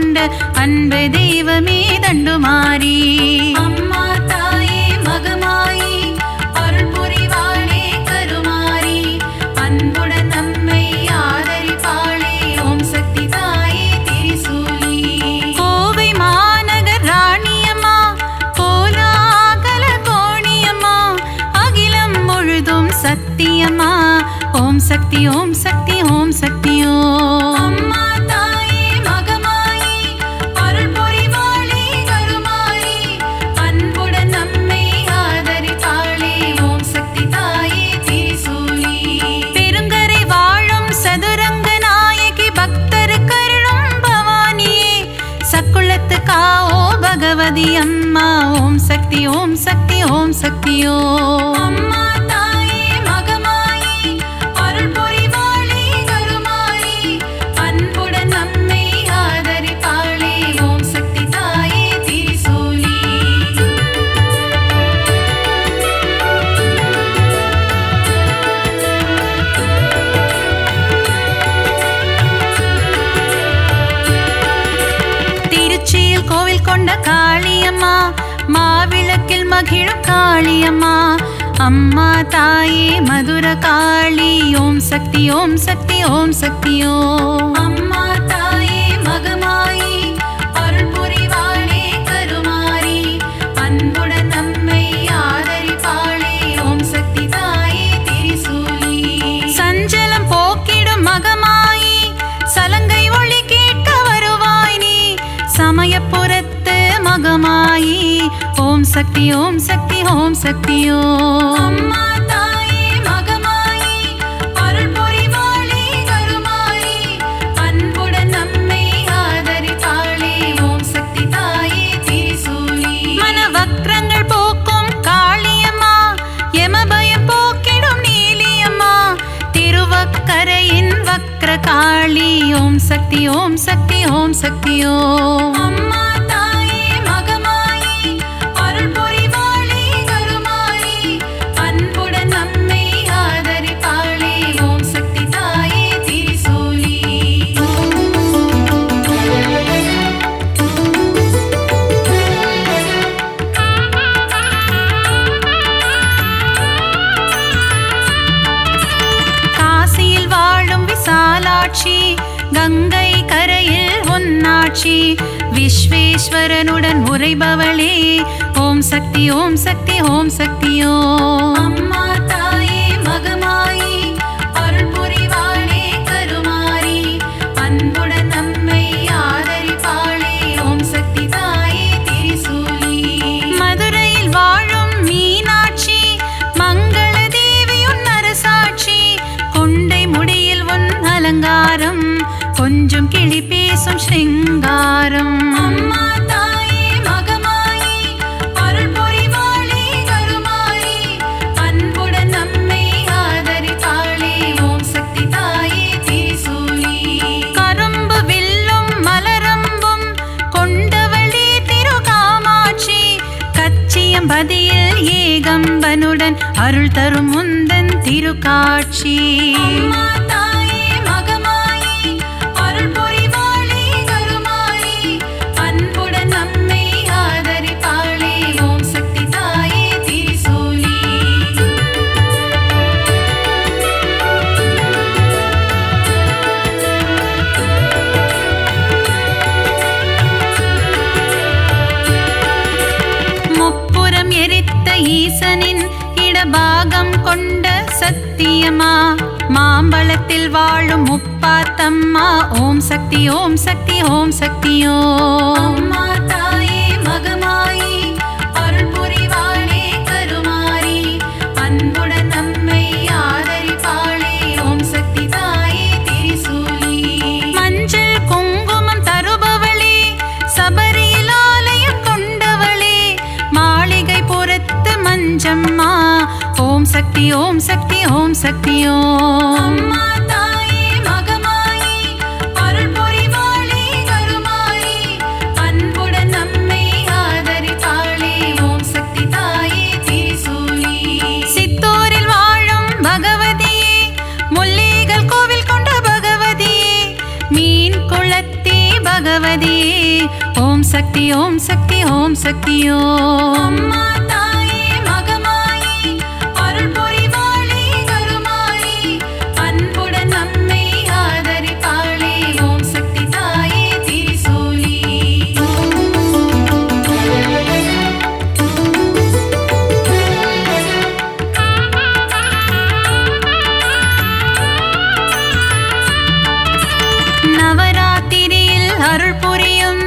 கொண்ட அன்பு தெய்வமே தண்டுமாறி. அம்மா தாயே மகமாயி அருள் புரிவாளே கருமாரி, அன்புடன் நம்மை ஆதரிப்பாளே ஓம் சக்தி தாயே திரிசூலி. கோவை மாநகர் ராணியம்மா கோலாகல கோணியம்மா, அகிலம் முழுதும் சத்தியம்மா ஓம் சக்தி ஓம் சக்தி ஓம் சக்தி ஓம். அம்மா தாயே மகமாயி அருள் புரிவாளே கருமாரி, அன்புடன் நம்மை ஆதரிப்பாளே ஓம் சக்தி தாயே திரிசூலி. பெருங்கரை வாழும் சதுரங்க நாயகி பக்தர் கருளும் பவானியே, சக்குளத்து காவோ பகவதி அம்மா ஓம் சக்தி ஓம் சக்தி ஓம் சக்தி ஓம். அம்மா தாயே மகமாயி அருள் புரிவாளே கருமாரி, அன்புடன் நம்மை ஆதரிப்பாளே ஓம் சக்தி தாயே திரிசூலி. திருச்சியில் கோவில் கொண்ட காளியம்மா, மாவிளக்கில் மகிழும் காளியம்மா, அம்மா தாயே மதுர காளி ஓம் சக்தி ஓம் சக்தி ஓம் சக்தி ஓம். அம்மா தாயே மகமாயி அருள் புரிவாளே கருமாரி, அன்புடன் நம்மை ஆதரிப்பாளே ஓம் சக்தி தாயே திரிசூலி. சஞ்சலம் போக்கிடும் மகமாயி, சலங்கை ஒளி கேட்க வருவாய் நீ, சமயபுரத்து மகமாயி ஓம் சக்தி ஓம் சக்தி ஓம் சக்தி ஓம். அம்மா தாயே மகமாயி அருள் புரிவாளே கருமாரி, அன்புடன் நம்மை ஆதரிப்பாளே ஓம் சக்தி தாயே திரிசூலி. மனவக்ரங்கள் போக்கும் காளியம்மா, யமபயம் போக்கிடும் நீலியம்மா, திருவக்கரையின் வக்ர காளி ஓம் சக்தி ஓம் சக்தி ஓம் சக்தி ஓம். அம்மா தாயே மகமாயி அருள் புரிவாளே கருமாரி, அன்புடன் நம்மை ஆதரிப்பாளே ஓம் சக்தி தாயே திரிசூலி. காசியில் வாழும் விசாலாட்சி, கங்கை கரையில் உன்னாட்சி, விஸ்வேஸ்வரனுடன் உரைபவளே ஓம் சக்தி ஓம் சக்தி ஓம் சக்தி ஓம். அம்மா தாயே மகமாயி அருள் புரிவாளே கருமாரி, அன்புடன் நம்மை ஆதரிப்பாளே ஓம் சக்தி தாயே திரிசூலி. மதுரையில் வாழும் மீனாட்சி, மங்கள தேவியுன் அரசாட்சி, கொண்டை முடியில் உன் அலங்காரம், கொஞ்சம் கிளி பேசும் ஸ்ருங்காரம். அம்மா தாயே மகமாயி அருள் புரிவாளே கருமாரி, அன்புடன் நம்மை ஆதரிப்பாளே ஓம் சக்தி தாயே திரிசூலி. கரும்பு வில்லும் மலரம்பும் கொண்டவளே திருகாமாட்சி, கச்சியம்பதியில் ஏகம்பனுடன் அருள் தரும் முந்தன் திருக்காட்சி. அம்மா தாயே மகமாயி அருள் புரிவாளே கருமாரி, அன்புடன் நம்மை ஆதரிப்பாளே ஓம் சக்தி தாயே திரிசூலி. முப்புறம் எரித்த ஈசனின் இடபாகம் கொண்ட சத்தியமா, மாம்பழத்தில் வாழும் முப்பாத்தம்மா ஓம் சக்தி ஓம் சக்தி ஓம் சக்தி ஓம். அம்மா தாயே மகமாயி அருள் புரிவாளே கருமாரி, அன்புடன் நம்மை ஆதரிப்பாளே ஓம் சக்தி தாயே திரிசூலி. மஞ்சள் குங்குமம் தருபவளே, சபரியில் ஆலயம் கொண்டவளே, மாளிகை புறத்து மஞ்சம்மா ஓம் சக்தி ஓம் சக்தி ஓம் சக்தி ஓம். அம்மா தாயே மகமாயி அருள் புரிவாளே கருமாரி, அன்புடன் நம்மை ஆதரிப்பாளே ஓம் சக்தி தாயே திரிசூலி. சித்தூரில் வாழும் பகவதியே, முல்லைகள் கோவில் கொண்ட பகவதியே, மீன் குளத்தே பகவதியே, ஓம் சக்தி ஓம் சக்தி ஓம் சக்தி ஓம். அம்மா தாயே மகமாயி அருள் புரிவாளே கருமாயி அன்புடன் நம்மை ஆதரிப்பாளே ஓம் சக்தி தாயே திரிசூலி. நவராத்திரியில் அருள் புரியும்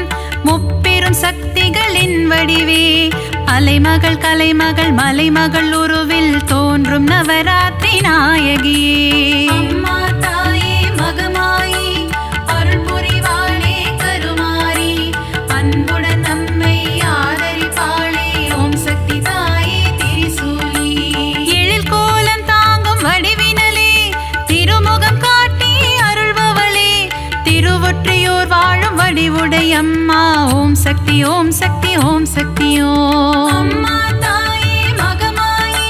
முப்பெரும் சக்திகளின் வடிவே அலைமகள் கலைமகள் மலைமகள் உருவில் தோன்றும் நவராத்திரி நாயகியே. அம்மா தாயே மகமாயி அருள் புரிவாளே கருமாரி அன்புடன் நம்மை ஆதரிப்பாளே ஓம் சக்தி தாயே திரிசூலி. எழில் கோலம் தாங்கும் வடிவினலே திருமுகம் காட்டி அருள்பவளே திருவொற்றியூர் வாழும் வடிவுடையம்மா ஓம் சக்தி ஓம் சக்தி ஓம் சக்தி ஓம். அம்மா தாயே மகமாயி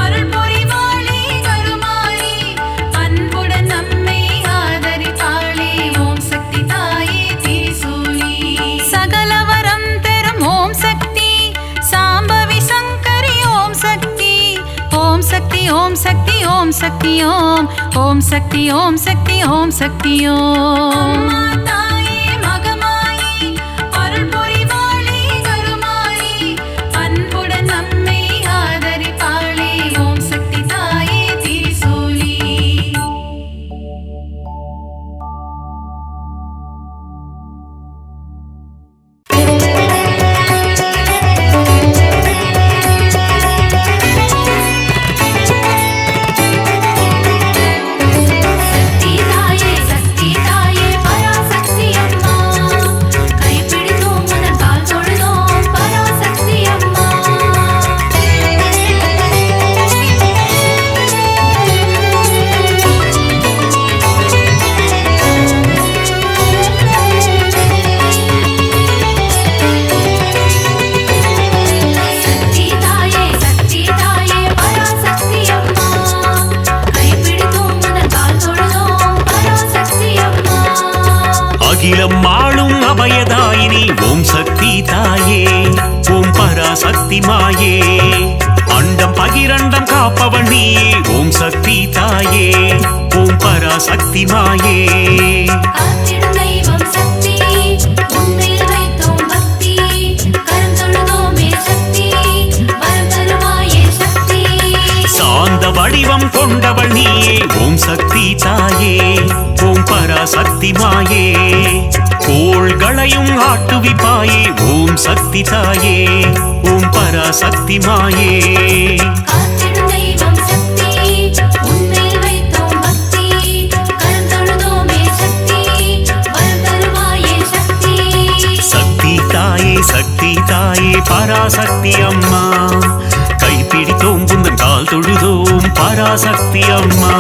அருள் புரிவாளே கருமாரி அன்புடன் நம்மை ஆதரிப்பாளே ஓம் சக்தி தாயே திரிசூலி. சகலவரம் தரும் ஓம் சக்தி சாம்பவி சங்கரி ஓம் சக்தி ஓம் சக்தி ஓம் சக்தி ஓம் சக்தி ஓம் ஓம் சக்தி ஓம் சக்தி ஓம் சக்தி ஓம். அம்மா தாயே மகமாயி அருள் புரிவாளே கருமாரி அன்புடன் நம்மை ஆதரிப்பாளே ஓம் சக்தி தாயே திரிசூலி. சக்தி தாயே சக்தி தாயே பராசக்தி அம்மா கைப்பிடித்தோம் உனது கால் தொழுதோம் பராசக்தி அம்மா. சக்தி தாயே பராசக்தி அம்மா கைப்பிடித்தோம் உனது கால் தொழுதோம் பராசக்தி அம்மா. அகிலம் ஆளும் அபயதாயினி ஓம் சக்தி தாயே ஓம் பராசக்தி மாயே அண்டம் பகிரண்டம் காப்பவள் நீயே ஓம் சக்தி தாயே ஓம் பராசக்தி மாயே. காத்திடும் தெய்வம் சக்தி உன்மேல் வைத்தோம் பக்தி கரம் தொழுதோமே சக்தி வரம் தருவாயே சக்தி. சாந்த வடிவம் கொண்டவள் நீயே ஓம் சக்தி தாயே ஓம் பராசக்தி மாயே. கோள்களையும் ஆட்டுவிப்பாயே ஓம் சக்தி தாயே ஓம் பராசக்தி மாயே. காத்திடும் தெய்வம் சக்தி உன்மேல் வைத்தோம் பக்தி கரம் தொழுதோமே சக்தி வரம் தருவாயே சக்தி. சக்தி தாயே பராசக்தி அம்மா கைப்பிடித்தோம் புந்தன் கால் தொழுதோம் பராசக்தி அம்மா.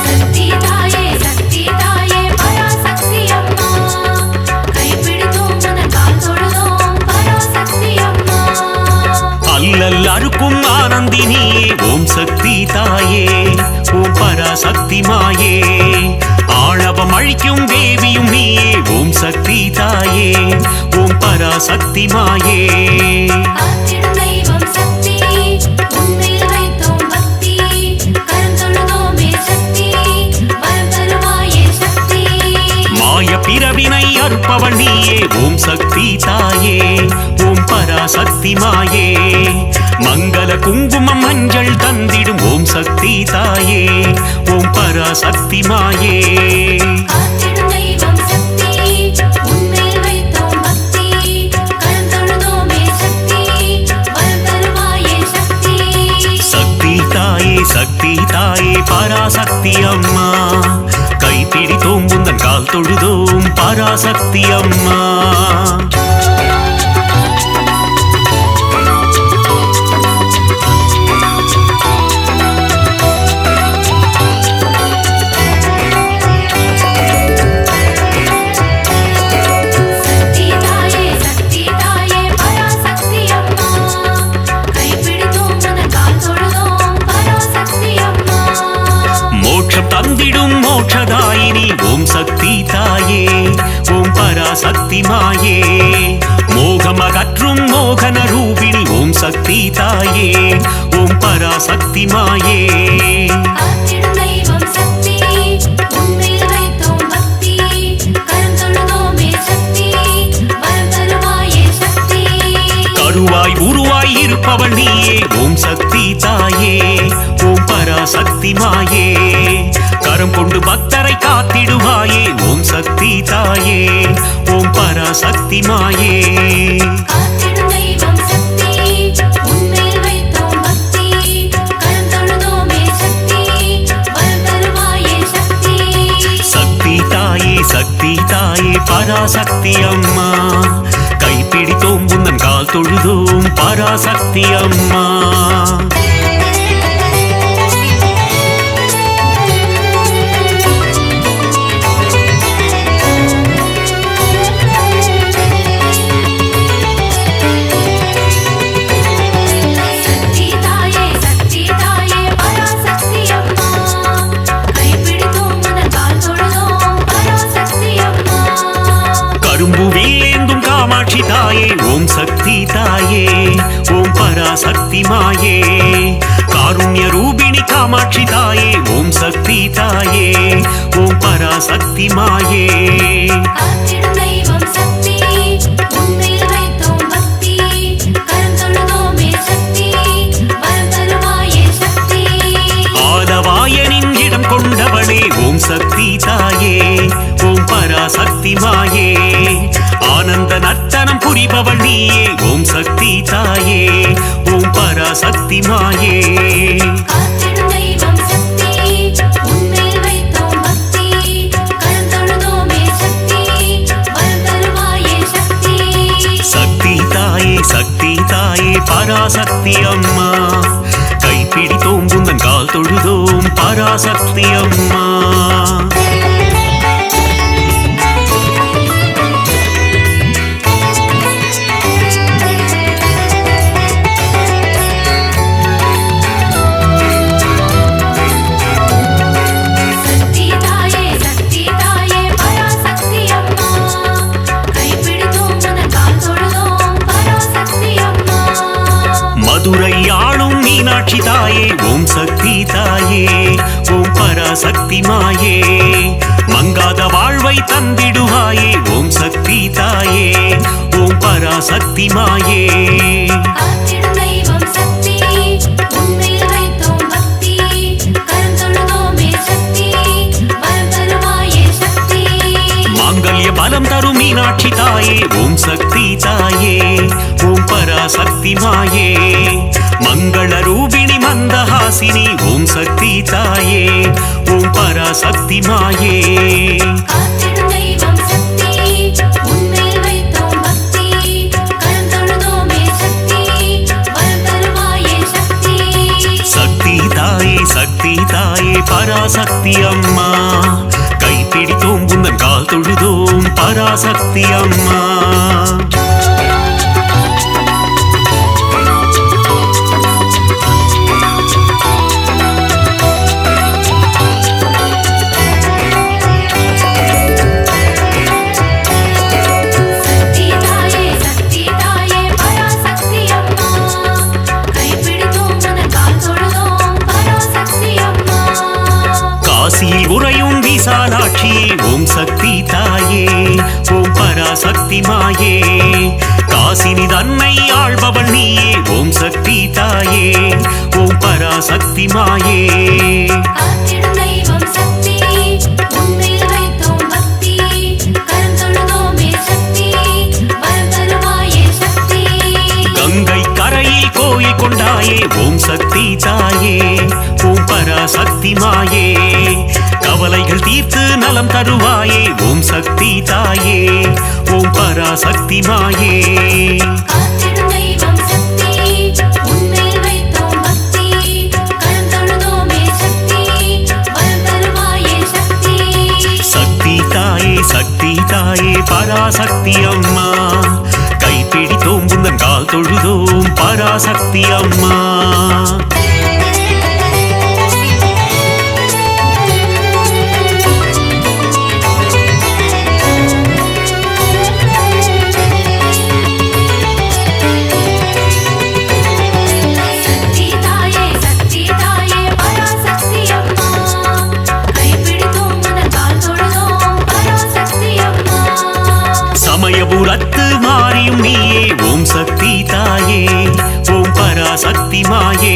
சக்தி தாயே பராசக்தி அம்மா கைப்பிடித்தோம் உனது கால் தொழுதோம் பராசக்தி அம்மா. அல்லல் அறுக்கும் ஆனந்தினியே ஓம் சக்தி தாயே ஓம் பராசக்தி மாயே. ஆழவம் அழிக்கும் தேவியும் நீயே ஓம் சக்தி தாயே ஓம் பராசக்தி மாயே. காத்திடும் தெய்வம் சக்தி உன்மேல் வைத்தோம் பக்தி கரம் தொழுதோமே சக்தி வரம் தருவாயே சக்தி. மாய பிறவினை அறுப்பவள் நீயே ஓம் சக்தி தாயே ஓம் பராசக்தி மாயே. மங்கள குங்குமம் மஞ்சள் தந்திடும் ஓம் சக்தி தாயே ஓம் பராசக்தி மாயே. காத்திடும் தெய்வம் சக்தி உன்மேல் வைத்தோம் பக்தி கரம் தொழுதோமே சக்தி வரம் தருவாயே சக்தி. சக்தி தாயே பராசக்தி அம்மா கைப்பிடித்தோம் புந்தன் கால் தொழுதோம் பராசக்தி அம்மா. சக்தி தாயே தாயே மோகமகற்றும் மோகன ரூபிணி ஓம் சக்தி தாயே ஓம் பராசக்தி மாயே காத்திடும் தெய்வம் சக்தி உன்மேல் வைத்தோம் பக்தி கரம் தொழுதோமே சக்தி வரம் தருவாயே சக்தி கருவாய் உருவாய் இருப்பவள் நீயே ஓம் சக்தி தாயே ஓம் பராசக்தி மாயே கரம் கொண்டு பக்தரை காத்திடுவாயே ஓம் சக்தி தாயே ஓம் பராசக்தி மாயே காத்திடும் தெய்வம் சக்தி உன்மேல் வைத்தோம் பக்தி கரம் தொழுதோமே சக்தி வரம் தருவாயே சக்தி சக்தி தாயே பராசக்தி அம்மா கைப்பிடித்தோம் உந்தன் கால் தொழுதோம் பராசக்தி அம்மா சக்தி தாயே பராசக்தி அம்மா கைப்பிடித்தோம் உந்தன் கால் தொழுதோம் பராசக்தி அம்மா கரும்புவில் ஏந்தும் காமாட்சி தாயே ஓம் சக்தி தாயே ஓம் பராசக்தி மாயே காருண்ய ரூபிணி காமாட்சி தாயே ஓம் சக்தி தாயே ஓம் பராசக்தி மாயே காத்திடும் தெய்வம் சக்தி உன்மேல் வைத்தோம் பக்தி கரம் தொழுதோமே சக்தி வரம் தருவாயே சக்தி ஆலவாயனின் இடம் கொண்டவளே ஓம் சக்தி தாயே ஓம் பராசக்தி மாயே ஆனந்த நர்த்தனம் புரிபவள் நீயே ஓம் சக்தி தாயே ஓம் பராசக்தி மாயே காத்திடும் தெய்வம் சக்தி உன்மேல் வைத்தோம் பக்தி கரம் தொழுதோமே சக்தி வரம் தருவாயே சக்தி தாயே பராசக்தி அம்மா கைப்பிடித்தோம் உந்தன் கால் தொழுதோம் பராசக்தி அம்மா சக்தி தாயே பராசக்தி அம்மா கைப்பிடித்தோம் உந்தன் கால் தொழுதோம் பராசக்தி அம்மா மதுரை ஆளும் மீனாட்சி தாயே ஓம் சக்தி தாயே ஓம் பராசக்தி மாயே மங்காத வாழ்வை தந்திடுவாயே ஓம் சக்தி தாயே ஓம் பராசக்தி மாயே காத்திடும் தெய்வம் சக்தி உன்மேல் வைத்தோம் பக்தி கரம் தொழுதோமே சக்தி வரம் தருவாயே சக்தி மாங்கல்ய பலம் தரும் மீனாட்சி தாயே ஓம் சக்தி தாயே ஓம் பராசக்தி மாயே மங்கள ரூபிணி மந்தஹாசினி ஓம் சக்தி தாயே ஓம் பராசக்தி மாயே காத்திடும் தெய்வம் சக்தி உன்மேல் வைத்தோம் பக்தி கரம் தொழுதோமே சக்தி வரம் தருவாயே சக்தி தாயே பராசக்தி அம்மா கைப்பிடித்தோம் உந்தன் கால் தொழுதோம் பராசக்தி அம்மா சக்தி தாயே பராசக்தி அம்மா கைப்பிடித்தோம் உந்தன் கால் தொழுதோம் பராசக்தி அம்மா காசியில் உறையும் விசாலாட்சியே ஓம் சக்தி தாயே ஓம் பராசக்தி மாயே காசினி தன்னை ஆள்பவள் நீயே ஓம் சக்தி தாயே ஓம் பராசக்தி மாயே காத்திடும் தெய்வம் சக்தி உன்மேல் வைத்தோம் பக்தி கரம் தொழுதோமே சக்தி வரம் தருவாயே சக்தி கங்கை கரையில் கோயில் கொண்டாயே ஓம் சக்தி தாயே ஓம் பராசக்தி மாயே கவலைகள் தீர்த்து நலம் தருவாயே ஓம் சக்தி தாயே ஓம் பராசக்தி மாயே காத்திடும் தெய்வம் சக்தி உன்மேல் வைத்தோம் பக்தி கரம் தொழுதோமே சக்தி வரம் தருவாயே சக்தி தாயே பராசக்தி அம்மா கைப்பிடித்தோம் உந்தன் கால் தொழுதோம் பராசக்தி அம்மா கருமாரியும் நீயே ஓம் சக்தி தாயே ஓம் பராசக்தி மாயே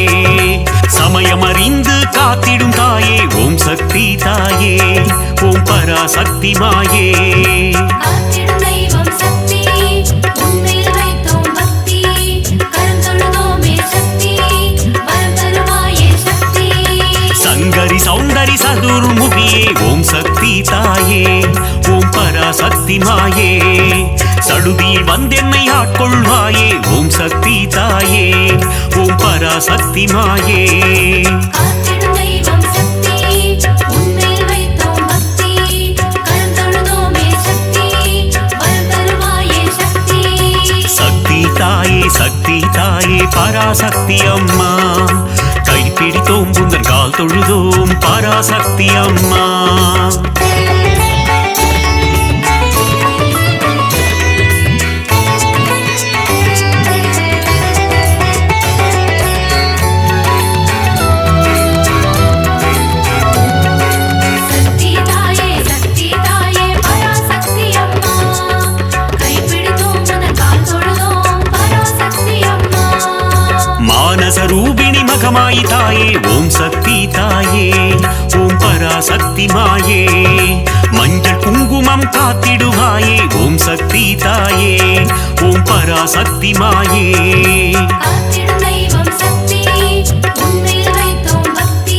சமயம் அறிந்து காத்திடும் தாயே ஓம் சக்தி தாயே ஓம் பராசக்தி மாயே காத்திடும் தெய்வம் சக்தி உன்மேல் வைத்தோம் பக்தி கரம் தொழுதோமே சக்தி வரம் தருவாயே சக்தி சங்கரி சௌந்தரி சதுர்முகியே ஓம் சக்தி தாயே ஓம் பராசக்தி மாயே சடுதியில் வந்தென்னை ஆட்கொள்வாயே ஓம் சக்தி தாயே ஓம் பராசக்தி மாயே காத்திடும் தெய்வம் சக்தி உன்மேல் வைத்தோம் பக்தி கரம் தொழுதோமே சக்தி வரம் தருவாயே சக்தி சக்தி தாயே பராசக்தி அம்மா கைப்பிடித்தோம் உந்தன் கால் தொழுதோம் பராசக்தி அம்மா சக்தி தாயே பராசக்தி அம்மா கைப்பிடித்தோம் உனது கால் தொழுதோம் பராசக்தி அம்மா மானச ரூபிணி மகமாயி தாயே ஓம் சக்தி தாயே ஓம் பராசக்தி மாயே மஞ்சள் குங்குமம் காத்திடுவாயே ஓம் சக்தி தாயே ஓம் பராசக்தி மாயே காத்திடும் தெய்வம் சக்தி உன்மேல் வைத்தோம் பக்தி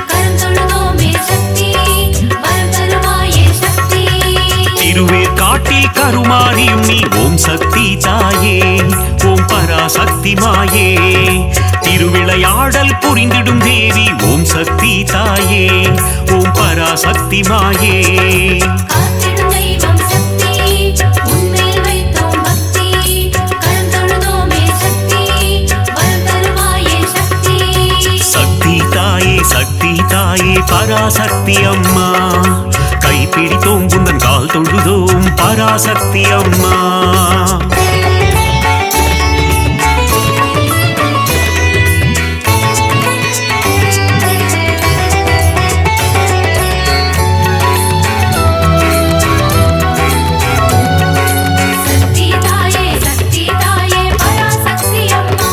கரம் தொழுதோமே சக்தி வரம் தருவாயே சக்தி திருவேற்காட்டில் கருமாரியும் நீ ஓம் சக்தி தாயே ஓம் பராசக்தி மாயே திருவிளையாடல் புரிந்திடும் தேவி ஓம் சக்தி தாயே ஓம் பராசக்தி மாயே காத்திடும் தெய்வம் சக்தி உன்மேல் வைத்தோம் பக்தி கரம் தொழுதோமே சக்தி வரம் தருவாயே சக்தி சக்தி தாயே பராசக்தி அம்மா கைப்பிடித்தோம் உந்தன் கால் தொழுதோம் பராசக்தி அம்மா சக்தி தாயே பராசக்தி அம்மா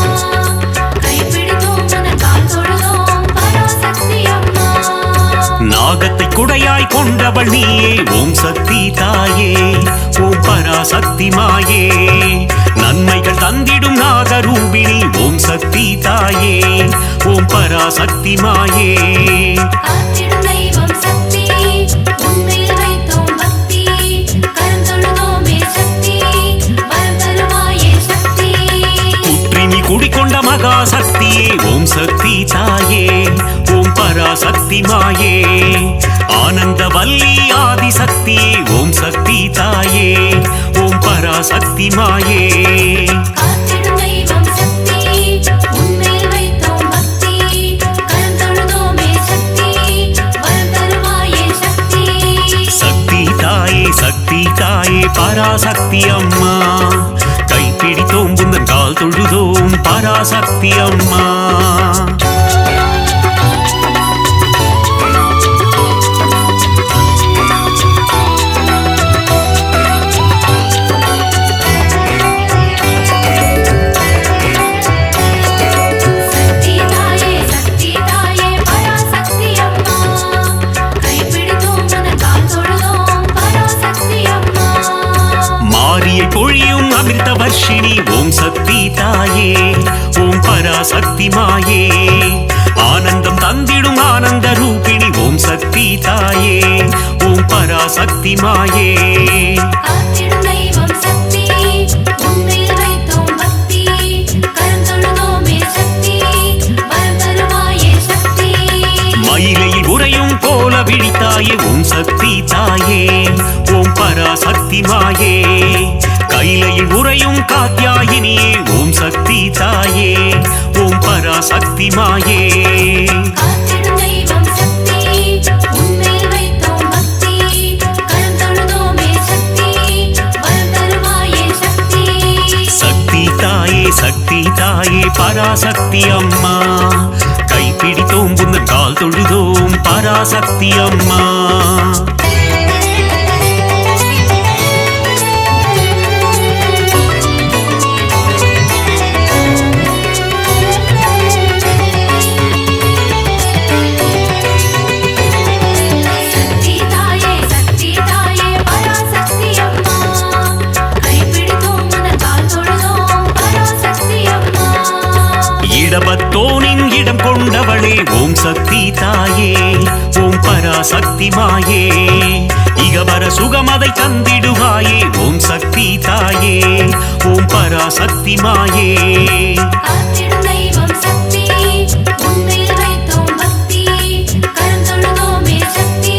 கைப்பிடித்தோம் உனது கால் தொழுதோம் பராசக்தி அம்மா நாகத்தை குடையாய் கொண்டவள் நீயே ஓம் சக்தி தாயே ஓம் பராசக்தி மாயே நன்மைகள் தந்திடும் நாகரூபிணி ஓம் சக்தி தாயே ஓம் பராசக்தி மாயே காத்திடும் தெய்வம் சக்தி உன்மேல் வைத்தோம் பக்தி கரம் தொழுதோமே சக்தி வரம் தருவாயே சக்தி குற்றினி குடிக்கொண்ட மகா சக்தியே ஓம் சக்தி தாயே ஓம் பராசக்தி மாயே ஆனந்த வல்லி ஆதி சக்தியே ஓம் சக்தி தாயே ஓம் பராசக்தி மாயே காத்திடும் தெய்வம் சக்தி உன்மேல் வைத்தோம் பக்தி கரம் தொழுதோமே சக்தி வரம் தருவாயே சக்தி தாயே பராசக்தி அம்மா கைப்பிடித்தோம் உந்தன் கால் தொழுதோம் பராசக்தி அம்மா சக்தி தாயே பராசக்தி அம்மா கைப்பிடித்தோம் உனது கால் தொழுதோம் பராசக்தி அம்மா மாரியை பொழியும் அமிர்த வர்ஷினி ஓம் சக்தி தாயே ஓம் பராசக்தி மாயே ஆனந்தம் தந்திடும் ஆனந்த ரூபிணி ஓம் சக்தி தாயே ஓம் பராசக்தி மாயே காத்திடும் தெய்வம் சக்தி உன்மேல் வைத்தோம் பக்தி கரம் தொழுதோமே சக்தி வரம் தருவாயே சக்தி மயிலையில் உறையும் கோல விழித்தாயே ஓம் சக்தி தாயே ஓம் பராசக்தி மாயே கைலையில் உறையும் காத்யாயினியே ஓம் சக்தி தாயே ஓம் பராசக்தி மாயே காத்திடும் தெய்வம் சக்தி உன்மேல் வைத்தோம் பக்தி கரம் தொழுதோமே சக்தி வரம் தருவாயே சக்தி தாயே பராசக்தி அம்மா கைப்பிடித்தோம் உந்தன் கால் தொழுதோம் பராசக்தி அம்மா சக்தி தாயே ஓம் பராசக்தி மாயே இகவர சுகமதை தந்திடுவாயே ஓம் சக்தி தாயே ஓம் பராசக்தி மாயே காத்திடும் தெய்வம் சக்தி உன்மேல் வைத்தோம் பக்தி கரம் தொழுதோமே சக்தி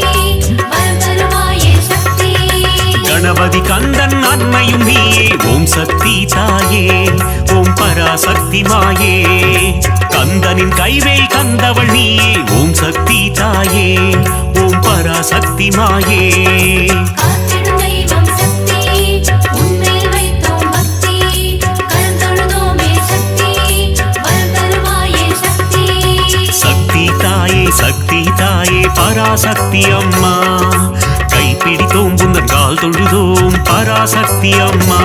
வரம் தருவாயே சக்தி கணபதி கந்தன் அன்னையும் நீயே ஓம் சக்தி தாயே ஓம் பராசக்தி மாயே கந்தனின் கைவேல் கந்தவள் நீயே ஓம் சக்தி தாயே ஓம் பராசக்தி மாயே காத்திடும் தெய்வம் சக்தி உன்மேல் வைத்தோம் பக்தி கரம் தொழுதோமே சக்தி வரம் தருவாயே சக்தி சக்தி தாயே பராசக்தி அம்மா கைப்பிடித்தோம் புந்தன் கால் தொழுதோம் பராசக்தி அம்மா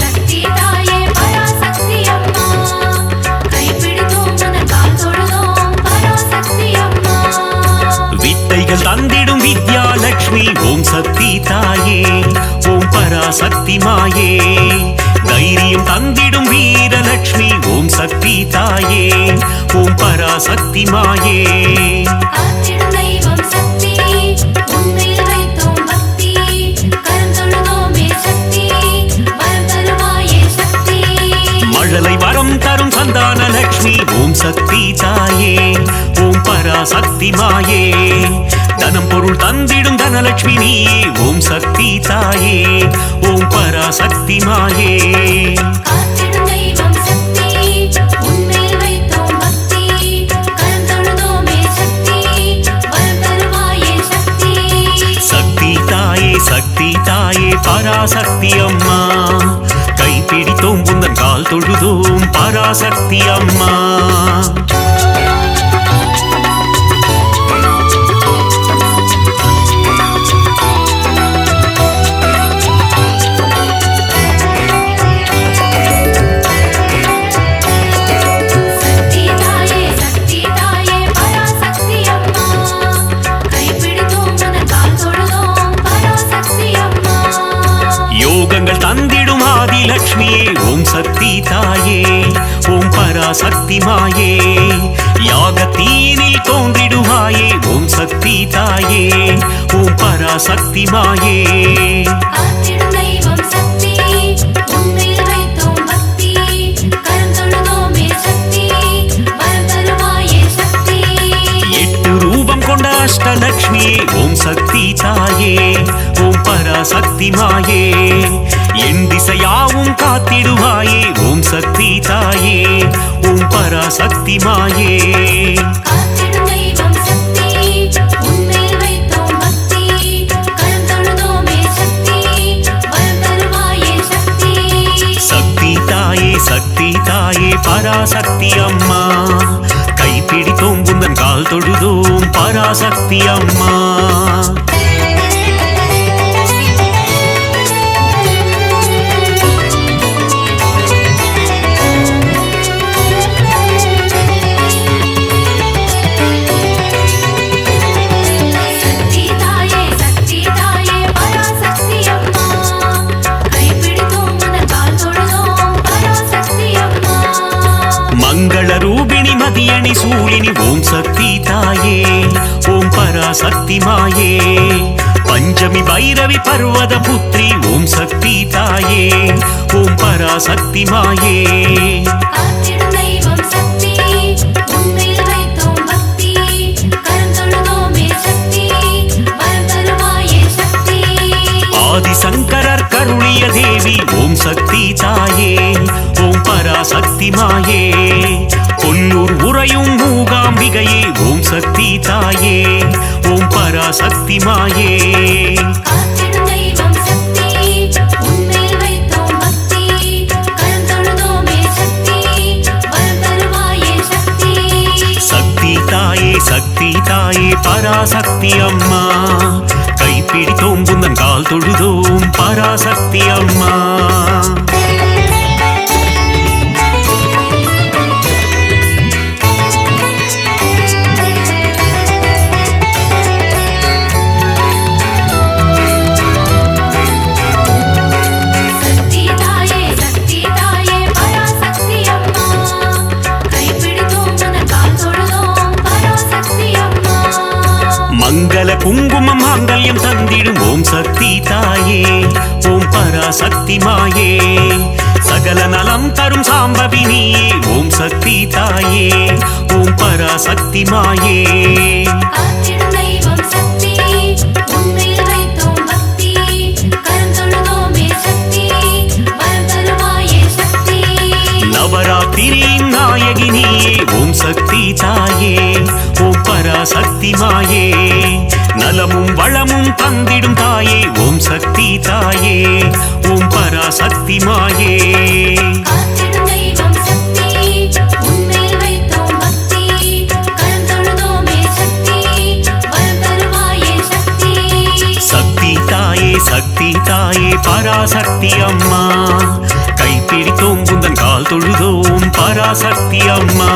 சக்தி தாயே பராசக்தி அம்மா கைப்பிடித்தோம் உனது கால் தொழுதோம் பராசக்தி அம்மா வித்தைகள் தந்திடும் வித்யாலட்சுமி ஓம் சக்தி தாயே ஓம் பராசக்தி மாயே தைரியம் தந்திடும் வீரலட்சுமி ஓம் சக்தி தாயே ஓம் பராசக்தி மாயே காத்திடும் தெய்வம் சக்தி உன்மேல் வைத்தோம் பக்தி கரம் தொழுதோமே சக்தி வரம் தருவாயே சக்தி மழலை வரம் தரும் சந்தான லட்சுமி ஓம் சக்தி தாயே ஓம் பராசக்தி மாயே தனம் பொருள் தந்திடும் தனலட்சுமி நீயே ஓம் சக்தி தாயே ஓம் பராசக்தி மாயே காத்திடும் தெய்வம் சக்தி உன்மேல் வைத்தோம் பக்தி கரம் தொழுதோமே சக்தி வரம் தருவாயே சக்தி சக்தி தாயே பராசக்தி அம்மா கைப்பிடித்தோம் புந்தன் கால் தொழுதோம் பராசக்தி அம்மா சக்தி தாயே பராசக்தி அம்மா கைப்பிடித்தோம் உனது கால் தொழுதோம் பராசக்தி அம்மா யோகங்கள் தந்திடும் ஆதிலட்சுமியே ஓம் சக்தி தாயே ஓம் பராசக்தி மாயே யாகத்தீனில் தோன்றிடுவாயே ஓம் சக்தி தாயே ஓம் பராசக்தி மாயே காத்திடும் தெய்வம் சக்தி உன்மேல் வைத்தோம் பக்தி கரம் தொழுதோமே சக்தி வரம் தருவாயே சக்தி எட்டு ரூபம் கொண்ட அஷ்டலட்சுமியே ஓம் சக்தி தாயே ஓம் பராசக்தி மாயே என் திசையாவும் காத்திடுவாயே ஓம் சக்தி தாயே ஓம் பராசக்தி மாயே காத்திடும் தெய்வம் சக்தி உன்மேல் வைத்தோம் பக்தி கரம் தொழுதோமே சக்தி வரம் தருவாயே சக்தி சக்தி தாயே பராசக்தி அம்மா கைப்பிடித்தோம் புந்தன் கால் தொழுதோம் பராசக்தி அம்மா சக்தி தாயே பராசக்தி அம்மா கைப்பிடித்தோம் உனது கால் தொழுதோம் பராசக்தி அம்மா மங்கள ரூபிணி மதியணி சூலினி ஓம் சக்தி தாயே ஓம் பராசக்தி மாயே பஞ்சமி பைரவி பர்வத புத்ரி ஓம் சக்தி தாயே ஓம் பராசக்தி மாயே காத்திடும் தெய்வம் சக்தி உன்மேல் வைத்தோம் பக்தி கரம் தொழுதோமே சக்தி வரம் தருவாயே சக்தி ஆதிசங்கரர் கருணிய தேவி ஓம் சக்தி தாயே ஓம் பராசக்தி மாயே கொல்லூர் உறையும் மூகாம்பிகையே ஓம் சக்தி தாயே ஓம் பராசக்தி மாயே காத்திடும் தெய்வம் சக்தி உன்மேல் வைத்தோம் பக்தி கரம் தொழுதோமே சக்தி வரம் தருவாயே சக்தி சக்தி தாயே பராசக்தி அம்மா கைப்பிடித்தோம் புந்தன் கால் தொழுதோம் பராசக்தி அம்மா குங்குமம் மாங்கல்யம் தந்திடும் ஓம் சக்தி தாயே ஓம் பராசக்தி மாயே சகல நலம் தரும் சாம்பவி நீயே ஓம் சக்தி தாயே ஓம் பராசக்தி மாயே காத்திடும் தெய்வம் சக்தி உன்மேல் வைத்தோம் பக்தி கரம் தொழுதோமே சக்தி வரம் தருவாயே சக்தி நவராத்திரியின் நாயகி நீயே ஓம் சக்தி தாயே ஓம் பராசக்தி மாயே நலமும் வளமும் தந்திடும் தாயே ஓம் சக்தி தாயே ஓம் பராசக்தி மாயே காத்திடும் தெய்வம் சக்தி உன்மேல் வைத்தோம் பக்தி கரம் தொழுதோமே சக்தி வரம் தருவாயே சக்தி சக்தி தாயே பராசக்தி அம்மா கைப்பிடித்தோம் குந்தன் கால் தொழுதோம் பராசக்தி அம்மா